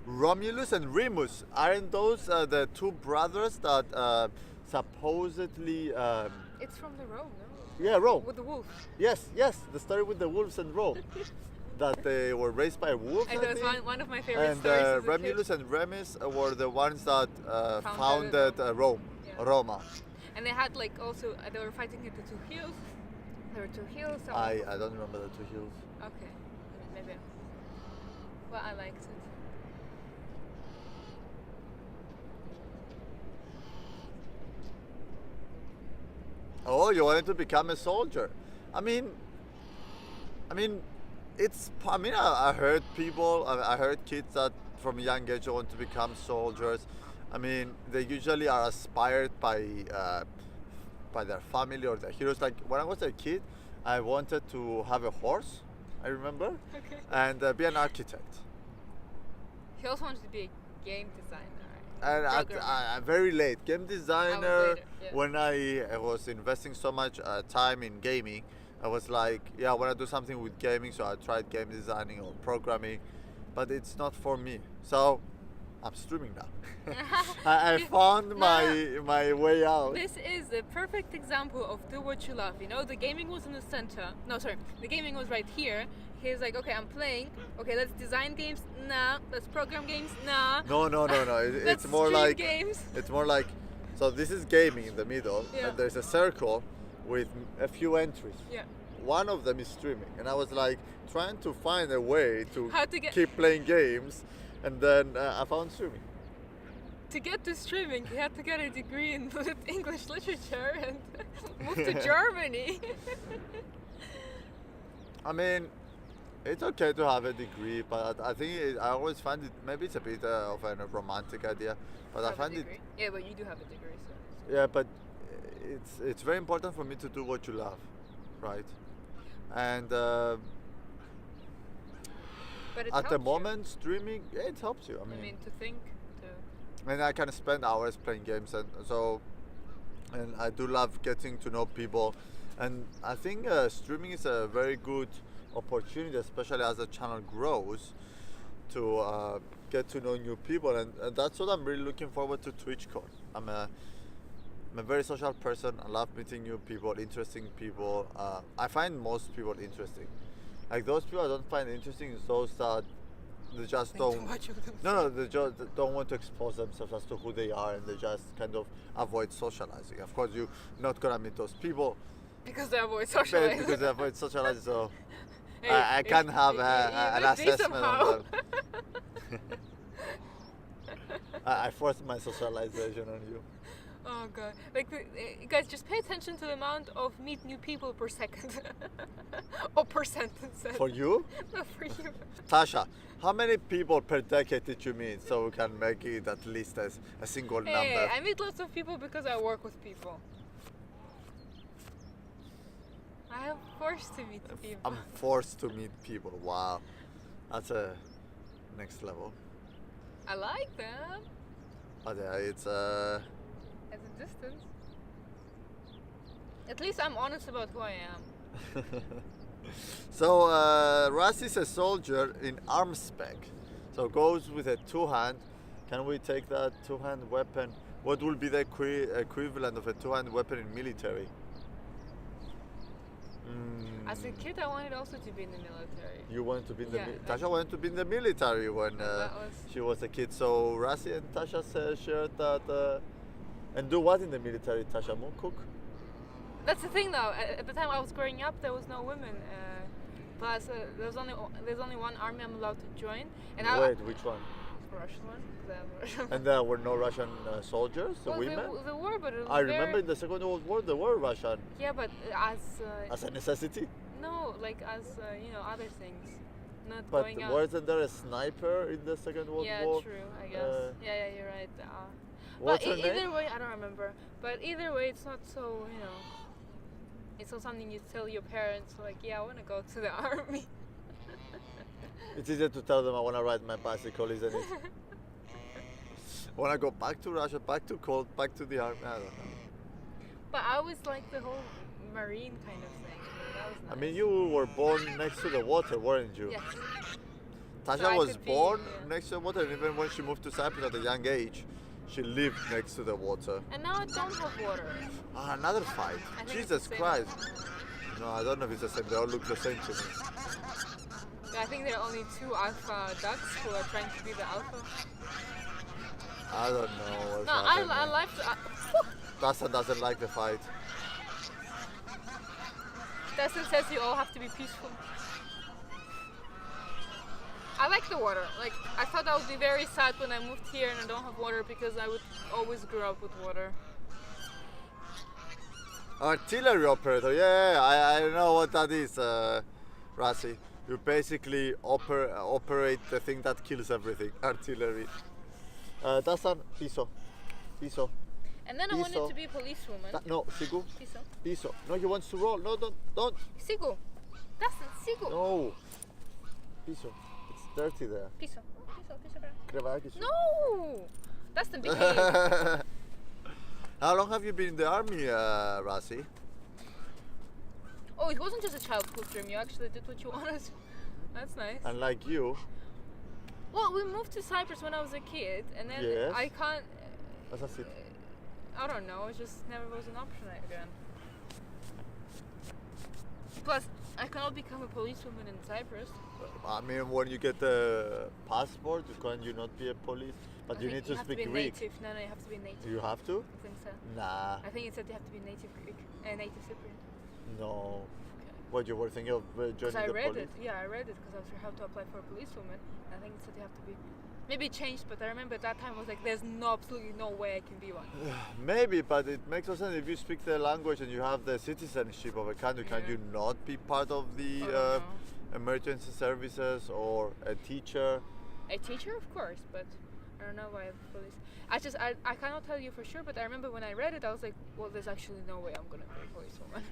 Romulus and Remus, aren't those the two brothers that supposedly? It's from the Rome, no? Yeah, Rome. With the wolf. Yes, the story with the wolves and Rome. That they were raised by wolves. And I that was think. one of my favorite And stories. as a kid. Romulus and Remus were the ones that Founded founded Rome, Yeah. Roma. And they had like also they were fighting at the two hills. There were two hills. I don't remember the two hills. Okay, maybe. Well, I liked it. Oh, you wanted to become a soldier. I mean, it's. I heard people. I heard kids that from a young age want to become soldiers. I mean, they usually are aspired by their family or their heroes. Like when I was a kid, I wanted to have a horse. I remember, Okay. and be an architect. He also wanted to be a game designer. And Programmer. very late game designer. later, yeah. When I was investing so much time in gaming, I was like, yeah, I want to do something with gaming. So I tried game designing or programming, but it's not for me. So I'm streaming now. I found my way out. This is a perfect example of do what you love. You know, the gaming was in the center. No, sorry, the gaming was right here. He's like, okay, I'm playing. Okay, let's design games. Nah. Let's program games. Nah. No. Let's It's more stream like games. it's more like. So this is gaming in the middle, Yeah. and there's a circle with a few entries. Yeah. One of them is streaming, and I was like trying to find a way to How to get- keep playing games, and then I found streaming. To get to streaming, he had to get a degree in English literature and move to Germany. I mean, it's okay to have a degree, but I think I always find it maybe it's a bit of a romantic idea, but I Have a find it degree. Yeah, but you do have a degree, so. yeah, but it's very important for me to do what you love, right? And But it at the helps you. moment, streaming it helps you. I mean, to think, to. And I can spend hours playing games, and so, and I do love getting to know people, and I think streaming is a very good opportunity, especially as the channel grows, to get to know new people, and that's what I'm really looking forward to TwitchCon. I'm a very social person. I love meeting new people, interesting people. I find most people interesting. Like those people I don't find interesting is those that they just Think too don't. much of themselves. No, they just don't want to expose themselves as to who they are, and they just kind of avoid socializing. Of course, you're not gonna meet those people Because they avoid socializing. because they avoid socializing. So Hey, I can have you an must be assessment somehow. on them. I forced my socialization on you. Oh god! Like, guys, just pay attention to the amount of meet new people per second, or per sentence. For you, No, for you. Tasha, how many people per decade did you meet so we can make it at least as a single Hey, number? I meet lots of people because I work with people. I am forced to meet people. I'm forced to meet people. Wow, that's a next level. I like them But yeah, it's at a distance. At least I'm honest about who I am. So Russ is a soldier in arms spec, so goes with a two-hand. Can we take that two-hand weapon? What will be the equivalent of a two-hand weapon in military? As a kid, I wanted also to be in the military. You wanted to be in the Yeah, Tasha wanted to be in the military when that was- she was a kid. So Rassi and Tasha shared that. And do what in the military, Tasha? More cook? That's the thing, though. At the time I was growing up, there was no women. Plus, there's only one army I'm allowed to join, and Wait, which one? the Russian one. 'Cause I'm Russian. And there were no Russian soldiers, Well, women? there were, but it was I very- remember in the Second World War there were Russian Yeah, but as as a necessity. no, like as you know, other things. not But going out. wasn't there a sniper in the Second World Yeah, War? true. I guess. Yeah, you're right. What's her Either name? way, I don't remember. But either way, it's not so it's not something you tell your parents. Like, yeah, I want to go to the army. It's easier to tell them I want to ride my bicycle, isn't it? Want to go back to Russia, back to cold, back to the army. I don't know. But I always like the whole marine kind of thing. That was nice. I mean, you were born next to the water, weren't you? Yes. Tasha So I was could be, born yeah. next to the water, and even when she moved to Cyprus at a young age, she lived next to the water. And now I don't have water. Another fight. I think it's Jesus the same. Christ. No, I don't know if it's the same. They all look the same to me. I think there are only 2 alpha ducks who are trying to be the alpha. I don't know what's No, happening. I like to. Dastan doesn't like the fight. Dastan says you all have to be peaceful. I like the water. Like, I thought I would be very sad when I moved here and I don't have water because I would always grow up with water. Artillery operator, yeah, I know what that is, Rasi. You basically operate the thing that kills everything, artillery. Dastan, piso. Piso. And then I wanted Piso. to be a policewoman. No, Sigu. Piso. Piso. No, he wants to roll. No, don't. Sigu. Dastan, Sigu. No. Piso. It's dirty there. Piso. Piso. Κρεβάκι σου. No! Dastan, behave. How long have you been in the army, Rasi? Oh, it wasn't just a childhood dream. You actually did what you wanted. That's nice. And like you, Well, we moved to Cyprus when I was a kid, and then Yes. I can't. that's it. I don't know. It just never was an option again. Plus, I cannot become a policewoman in Cyprus. I mean, when you get the passport, can you not be a police? But I you think need to have speak to be Greek. native. No, you have to be native. You have to? I think so. Nah, I think it said you have to be native Greek, native Cypriot. no. Okay. What you were thinking of Because joining I the read police? it. Yeah, I read it because I was sure how to apply for a policewoman. I think it said you have to be. Maybe it changed, but I remember at that time I was like, "There's absolutely no way I can be one." Maybe, but it makes no sense if you speak the language and you have the citizenship of a country. Can Yeah. you not be part of the I don't know. emergency services or a teacher? A teacher, of course, but I don't know why police. I cannot tell you for sure, but I remember when I read it, I was like, well, there's actually no way I'm gonna be a policewoman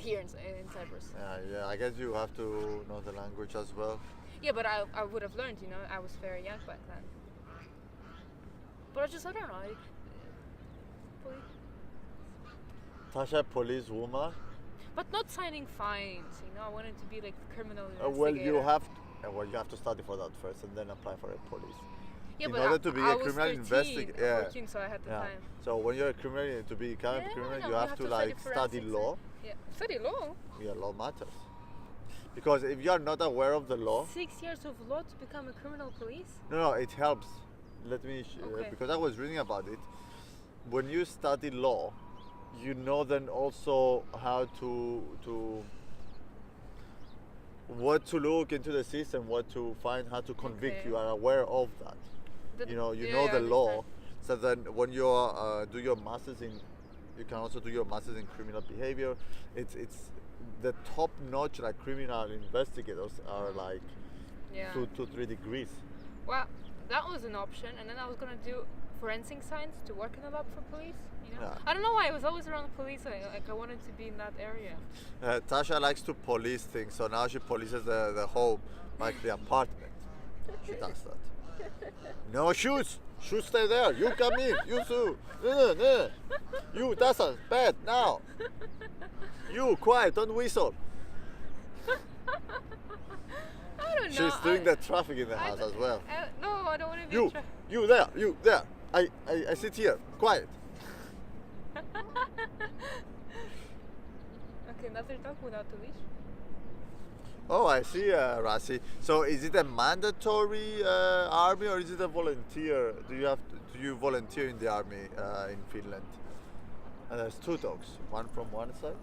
here in Cyprus. Yeah, I guess you have to know the language as well. Yeah, but I would have learned, I was very young back then. But I don't know. Police. Tasha, police woman. But not signing fines, I wanted to be like criminal Well, investigator. you have to study for that first and then apply for a police. Yeah, in but order to be I a was criminal 13, investigator, yeah. 14, so I had the Yeah. time. So when you're a criminal, to become a Yeah, criminal, no, you have to study like study forensics law. Yeah, study law. Yeah, law matters. Because if you are not aware of the law, 6 years of law to become a criminal police. no, it helps. Let me, Okay. because I was reading about it. When you study law, you know then also how to what to look into the system, what to find, how to convict. Okay. You are aware of that. You know Yeah, the I law. understand. So then when you do your masters in, you can also do your masters in criminal behavior. It's the top notch like criminal investigators are like Yeah. 2 to 3 degrees. Well, that was an option, and then I was gonna do forensic science to work in a lab for police. Yeah. I don't know why I was always around police. Like I wanted to be in that area. Tasha likes to police things, so now she polices the home, like the apartment. She does that. No shoes! Shoes stay there! You come in! You too! No. You, Tasha, bed, now! You, quiet, don't whistle! I don't know. She's doing the traffic in the I house don't- as well. No, I don't want to be. You there! I sit here, quiet! Okay, another dog without the leash. Oh, I see, Rasi. So is it a mandatory army or is it a volunteer? Do you volunteer in the army in Finland? And there's 2 dogs, one from one side.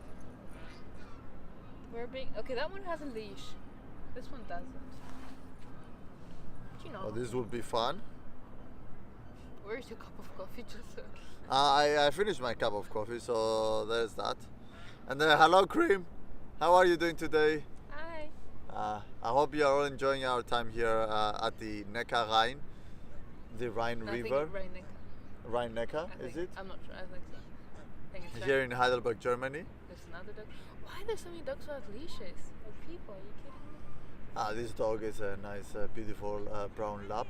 Okay, that one has a leash. This one doesn't. Do you know? Oh, this will be fun. Where's your cup of coffee? Just I finished my cup of coffee, so there's that. And then hello, Cream. How are you doing today? Hi. I hope you are all enjoying our time here at the Neckar-Rhein, the Rhine No, I think River. Rhein-Neckar. Rhine-Neckar, I is think. it? I'm not sure. I think so. I think it's Here Rhein. in Heidelberg, Germany. There's another dog. Why are there so many dogs without leashes? Like people, are you kidding me? This dog is a nice, beautiful brown lab.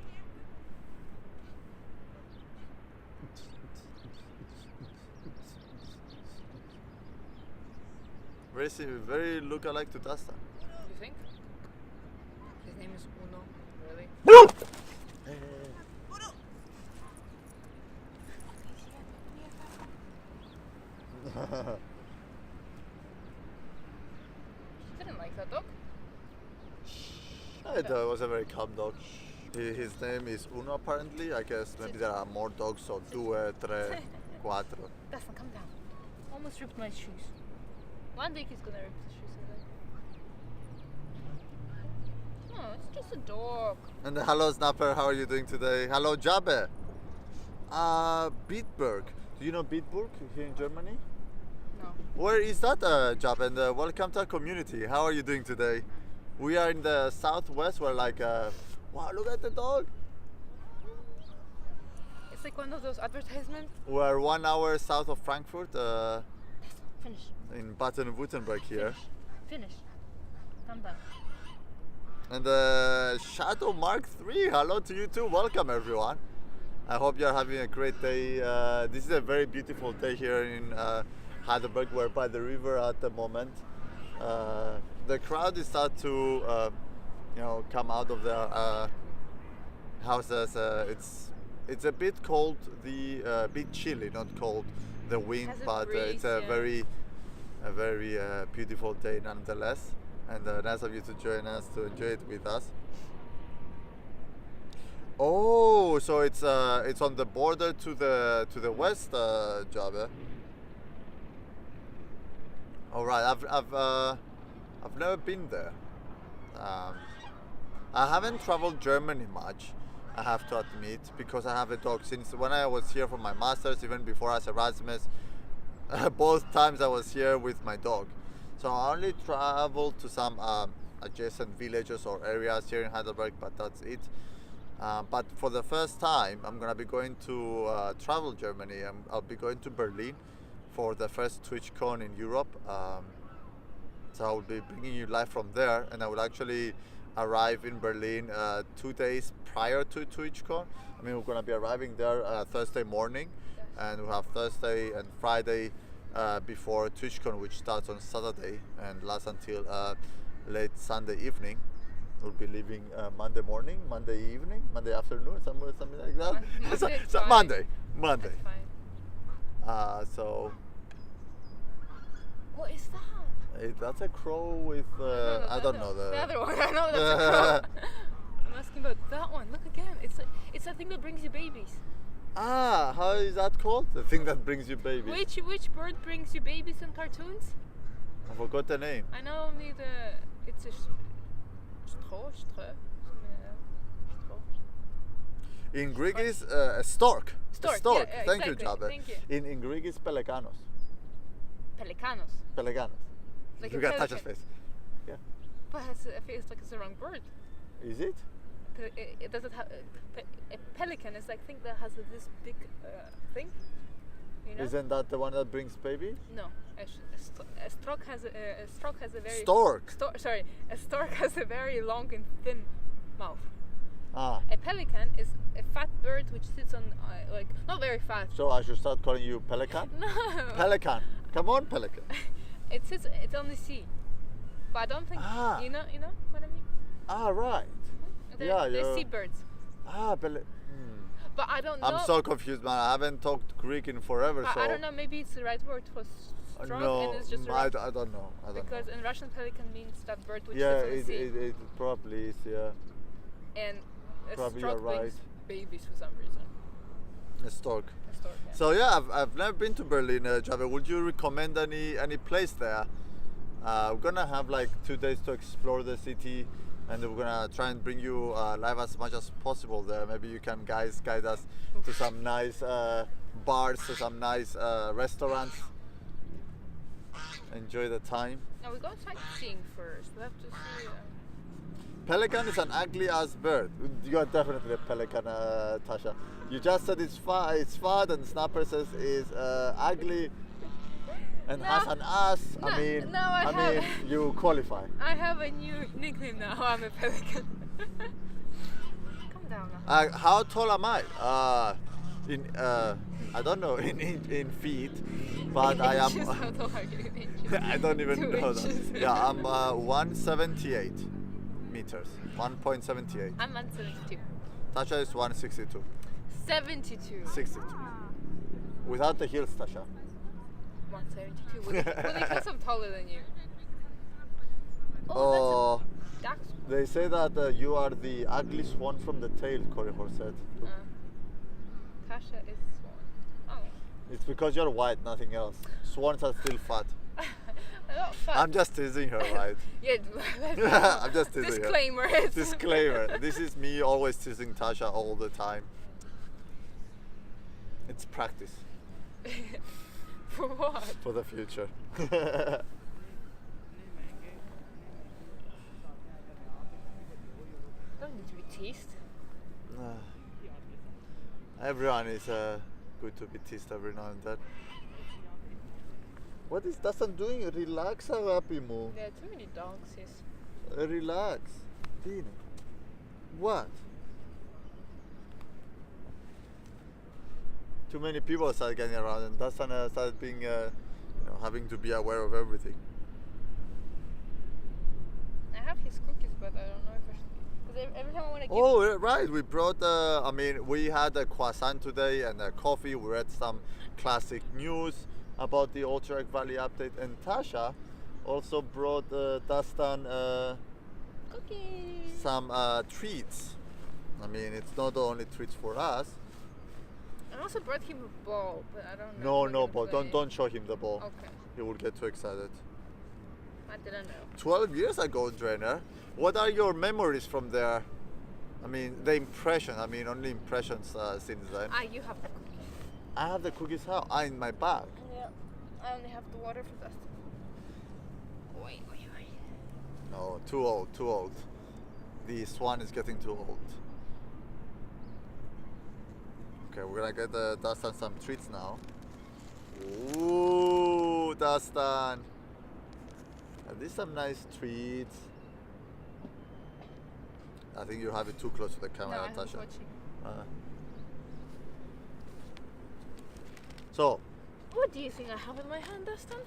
Very look-alike to Dastan. You think? His name is Uno. Really? She didn't like that dog. It was a very calm dog. His name is Uno apparently. I guess maybe there are more dogs, so 2, 3, 4. Dastan, come down. Almost ripped my shoes. One day he's gonna rip the shoes away. No, it's just a dog. And hello Snapper, how are you doing today? Hello Jabe. Bitburg. Do you know Bitburg here in Germany? No. Where is that, Jabe? And welcome to our community. How are you doing today? We are in the southwest. We're like, wow, look at the dog. It's like one of those advertisements. We're 1 hour south of Frankfurt, Finish. in Baden-Württemberg here. Finish. Calm down. And Shadow Mark III, hello to you too. Welcome everyone. I hope you're having a great day. This is a very beautiful day here in Heidelberg. We're by the river at the moment. The crowd is start to, come out of their houses. It's a bit cold, bit chilly, not cold. The wind, Has a but breeze, it's a yeah. very beautiful day nonetheless. And nice of you to join us to enjoy it with us. Oh, so it's on the border to the west, Jabe. All right, I've never been there. I haven't traveled Germany much, I have to admit, because I have a dog since when I was here for my masters, even before as Erasmus. Both times I was here with my dog. So I only traveled to some adjacent villages or areas here in Heidelberg, but that's it. But for the first time, I'm gonna be going to travel Germany. I'll be going to Berlin for the first TwitchCon in Europe. So I will be bringing you live from there, and I will actually arrive in Berlin 2 days prior to TwitchCon. I mean, we're gonna be arriving there Thursday morning, and we have Thursday and Friday before TwitchCon, which starts on Saturday and lasts until late Sunday evening. We'll be leaving Monday morning, Monday evening, Monday afternoon, something like that. Monday's Monday. That's fine. So What is that? that's a crow with I don't know the other one. I know that's a crow. I'm asking about that one. Look again. It's that thing that brings you babies. How is that called? The thing that brings you babies. Which bird brings you babies in cartoons? I forgot the name. I know only it's a straw. In Greek is a stork. Stork, A stork. yeah, Thank exactly. you, Jabe. Thank you. In Greek is pelekanos. Pelicanos. Pelekanos. Like You a can touch his pelican. face. Yeah. But I feel it's like it's the wrong bird. Is it? It doesn't have a pelican is like thing that has this big thing. You know? Isn't that the one that brings baby? No, a stork has a very Stork. Sorry, a stork has a very long and thin mouth. Ah. A pelican is a fat bird which sits on like not very fat. So I should start calling you pelican? No. Pelican. Come on, pelican. It's on the sea, but I don't think you know what I mean. Right. They're seabirds. But I don't know. I'm so confused, man. I haven't talked Greek in forever, But so I don't know. Maybe it's the right word for stork, no, and it's just I don't know. because in Russian pelican means that bird which Yeah, sits on the sea. it probably is. Yeah, And a probably stork you're right. brings babies for some reason. A stork. A stork, yeah. So yeah, I've never been to Berlin, Jabe. Would you recommend any place there? We're gonna have like 2 days to explore the city, and we're gonna try and bring you live as much as possible there. Maybe you can guide us to some nice bars, to some nice restaurants. Enjoy the time. Now we go sightseeing first. We have to see. Pelican is an ugly ass bird. You are definitely a pelican, Tasha. You just said it's fat, and Snapper says it's ugly and has an ass. No, I mean, no, I have- you qualify. I have a new nickname now. I'm a pelican. Calm down now. How tall am I? I don't know in feet, but I am. Inches, how tall are you in inches? I don't even 2 know inches. that. Yeah, I'm 178 meters. 1.78. I'm 172. Tasha is 162. 72. 62. Without the heels, Tasha. 172. Well, because I'm taller than you. Oh, That's they say that you are the ugly swan from the tail, Corihor said. Tasha is swan. Oh. It's because you're white, nothing else. Swans are still fat. I'm not fat. I'm just teasing her, right? Yeah, I'm just teasing her. disclaimer. Disclaimer. This is me always teasing Tasha all the time. It's practice For what? for the future. Don't need to be teased. Everyone is good to be teased every now and then. What is Dastan doing? Relax, Arapimu. There are too many dogs, yes. Relax. Dino. What? Too many people started getting around, and Dastan started being, having to be aware of everything. I have his cookies, but I don't know if I should. Because every time I want to give. Oh, right. We brought, we had a croissant today and a coffee. We read some classic news about the Utrecht Valley update. And Tasha also brought Dastan Cookies! some treats. I mean, it's not only treats for us. I also brought him a ball, but I don't know. No, no, but don't show him the ball. Okay. He will get too excited. I didn't know. 12 years ago, trainer. What are your memories from there? I mean, the impression. I mean, only impressions since then. You have the cookies. I have the cookies how? In my bag. Yeah. I only have the water for that. Wait. No, too old. The swan is getting too old. Okay, we're gonna get Dastan some treats now. Ooh, Dastan. Are these some nice treats? I think you have it too close to the camera, No, I was Tasha. watching. So, What do you think I have in my hand, Dastan?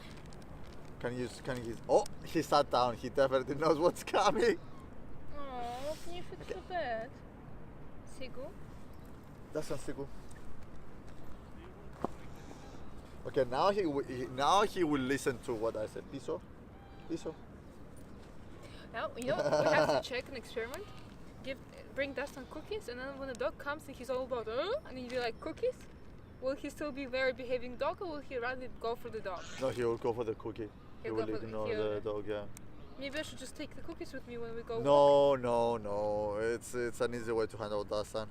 can you? Oh, he sat down. He definitely knows what's coming. Oh, can you fix the bed? Sigu? Dastan, Sigu. Okay, now he will listen to what I said. Piso. Now, we have to check an experiment. Bring Dastan cookies, and then when the dog comes and he's all about, and you be like, cookies? Will he still be very behaving dog, or will he rather go for the dog? No, he will go for the cookie. He He'll will go for ignore he'll- the dog, yeah. Maybe I should just take the cookies with me when we go walk. No. It's an easy way to handle Dastan.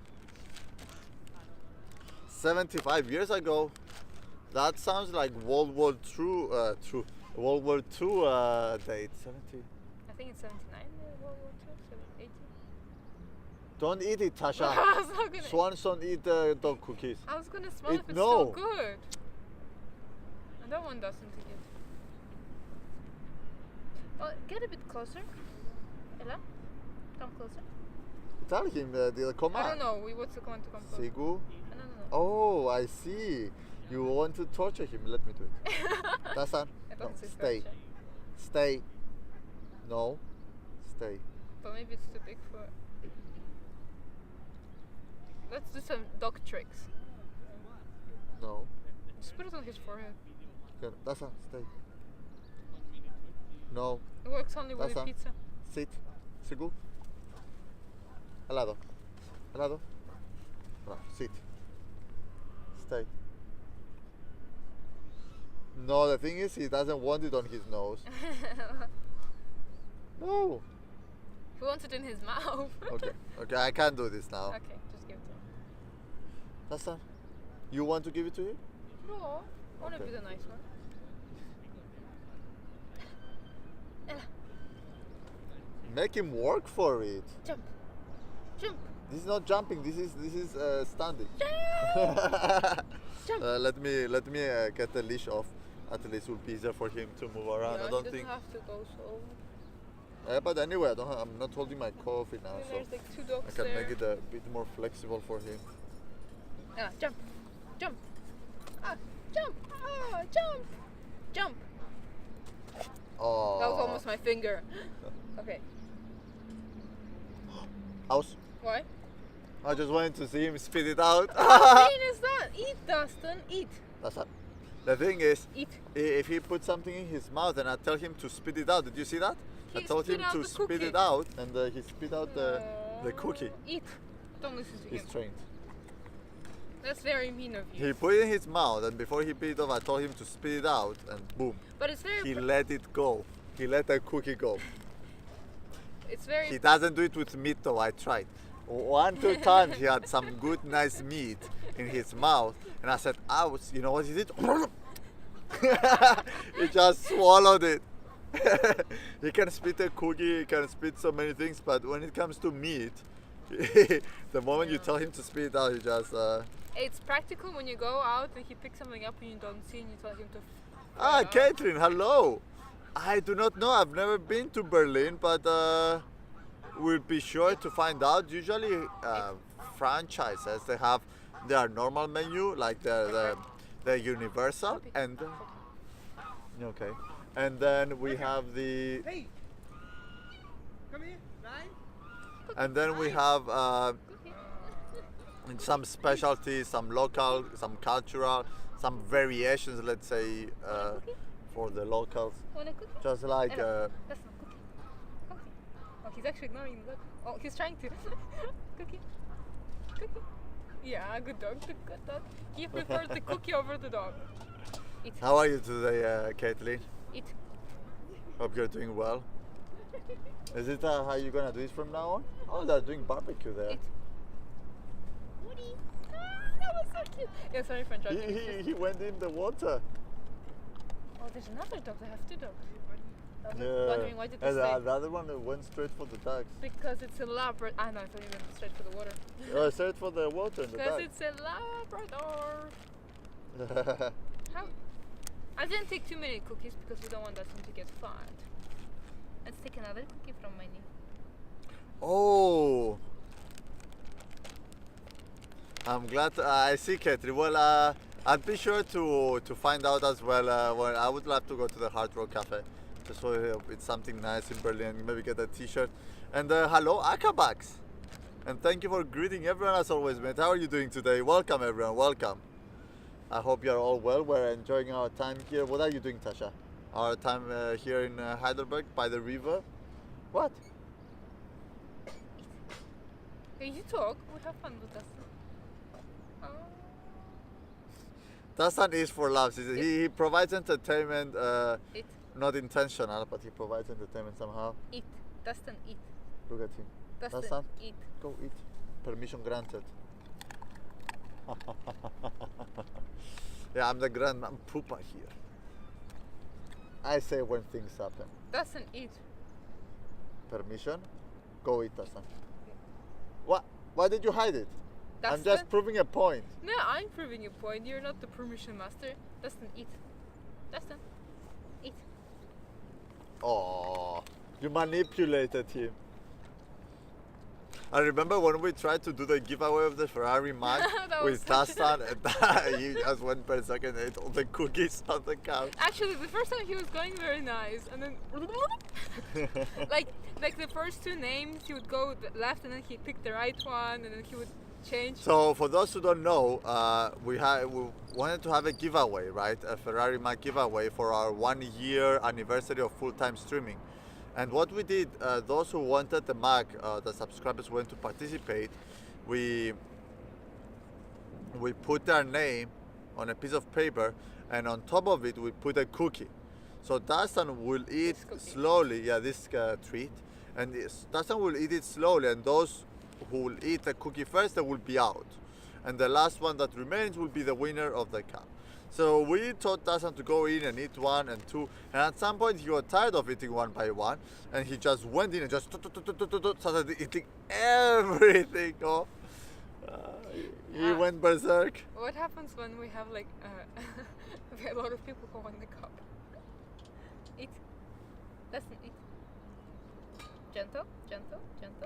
75 years ago. That sounds like World War II date. 70. I think it's 79, World War II, 80. Don't eat it, Tasha. I was not gonna. Swans don't eat dog cookies. I was gonna smell if it's no. so good. I don't want Dastan to get. Well, get a bit closer. Ella, come closer. Tell him the command. I don't know. What's the command to come closer? Sigu. No. Oh, I see. You want to torture him. Let me do it. Dastan. I No, don't say stay. torture. Stay. No. Stay. But maybe it's too big for. Let's do some dog tricks. No. Just put it on his forehead. Okay, Dastan, stay. No. It works only with the Dastan. pizza. Sit. Sigu. Al lado. Bravo. Sit. Stay. No, the thing is, he doesn't want it on his nose. No. He wants it in his mouth. Okay, I can't do this now. Okay, just give it to him. That's not. You want to give it to him? No, I want to Okay. be the nice one. Ella. Make him work for it. Jump. Jump. This is not jumping. This is standing. Jump. Let me get the leash off. At least it will be easier for him to move around. Yeah, I don't he think. doesn't have to go so. But anyway, I'm not holding my coffee now, so There's like 2 dogs I can there. make it a bit more flexible for him. Jump. Jump. Jump. Jump. Jump. Oh. That was almost my finger. Okay. House. Why? I just wanted to see him spit it out. What mean is that? Eat, Dastan. Eat. That's it. The thing is, Eat. if he puts something in his mouth and I tell him to spit it out, did you see that? I He told spit him out to the spit cookie. it out, and he spit out the cookie. Eat. Don't listen to He's him. trained. That's very mean of you. He put it in his mouth, and before he bit it off, I told him to spit it out, and boom, But it's very. he let it go. He let the cookie go. It's very. He doesn't do it with meat though, I tried. 1-2 times he had some good nice meat in his mouth, and I said, ouch, you know what he did? He just swallowed it. He can spit a cookie, he can spit so many things, but when it comes to meat, the moment you tell him to spit it out, he just... It's practical when you go out and he picks something up and you don't see and you tell him to. Ah, Catherine, hello. I do not know. I've never been to Berlin, but we'll be sure to find out. Usually, franchises they have their normal menu, like the universal, and okay, and then we have the, Hey, come here, Ryan. and then we have some specialties, some local, some cultural, some variations. Let's say for the locals. Want a cookie? Just like That's not cookie. Cookie. Oh, he's actually ignoring the look. Oh, he's trying to. Cookie. Cookie. Yeah, good dog. Good dog. He prefers the cookie over the dog. Eat. how are you today, Caitlin? Eat. Hope you're doing well. Is it how you're gonna do it from now on? Oh, they're doing barbecue there. Eat. Woody. That was so cute. Yeah, sorry for interrupting. He went in the water. Oh, there's another dog. They have 2 dogs. I was Yeah. wondering why did they And say? the other one went straight for the ducks. Because it's a Labrador. I know, I thought you went straight for the water. Straight for the water and the Because ducks. it's a Labrador. How? I didn't take too many cookies because we don't want that one to get fat. Let's take another cookie from my knee. Oh, I'm glad I see Catherine. Well, I'd be sure to find out as well. When I would love to go to the Hard Rock Cafe, just so it's something nice in Berlin. Maybe get a T-shirt. And hello, Akabax. And thank you for greeting everyone as always, mate. How are you doing today? Welcome, everyone. Welcome. I hope you're all well. We're enjoying our time here. What are you doing, Tasha? Our time here in Heidelberg by the river. What? Hey, you talk. We have fun with us. Oh. Dastan is for laughs. He provides entertainment, Eat. not intentional, but he provides entertainment somehow. Eat. Dastan, eat. Look at him. Dastan, Dastan? eat. Go eat. Permission granted. Yeah, I'm the grand pooper here. I say when things happen. Dastan, eat. Permission? Go eat, Dastan. What? Why did you hide it? I'm just Dastan? proving a point. No, I'm proving a point. You're not the permission master. Dastan, eat. Dastan, eat. Oh, you manipulated him. I remember when we tried to do the giveaway of the Ferrari mug That with was such Dastan, and he just went per second and ate all the cookies on the couch. Actually, the first time he was going very nice, and then like the first 2 names, he would go left, and then he picked the right one, and then he would change. So for those who don't know, we wanted to have a giveaway, right? A Ferrari mug giveaway for our 1-year anniversary of full-time streaming. And what we did, those who wanted the mug, the subscribers went to participate. We put their name on a piece of paper, and on top of it we put a cookie. So Dastan will eat slowly, this treat, and Dastan will eat it slowly, and those who will eat the cookie first, they will be out. And the last one that remains will be the winner of the cup. So we told Dastan to go in and eat one and two, and at some point he got tired of eating one by one, and he just went in and just started eating everything. Oh, he went berserk. What happens when we have like a lot of people who want the cup? Eat. Doesn't eat. Gentle, gentle, gentle.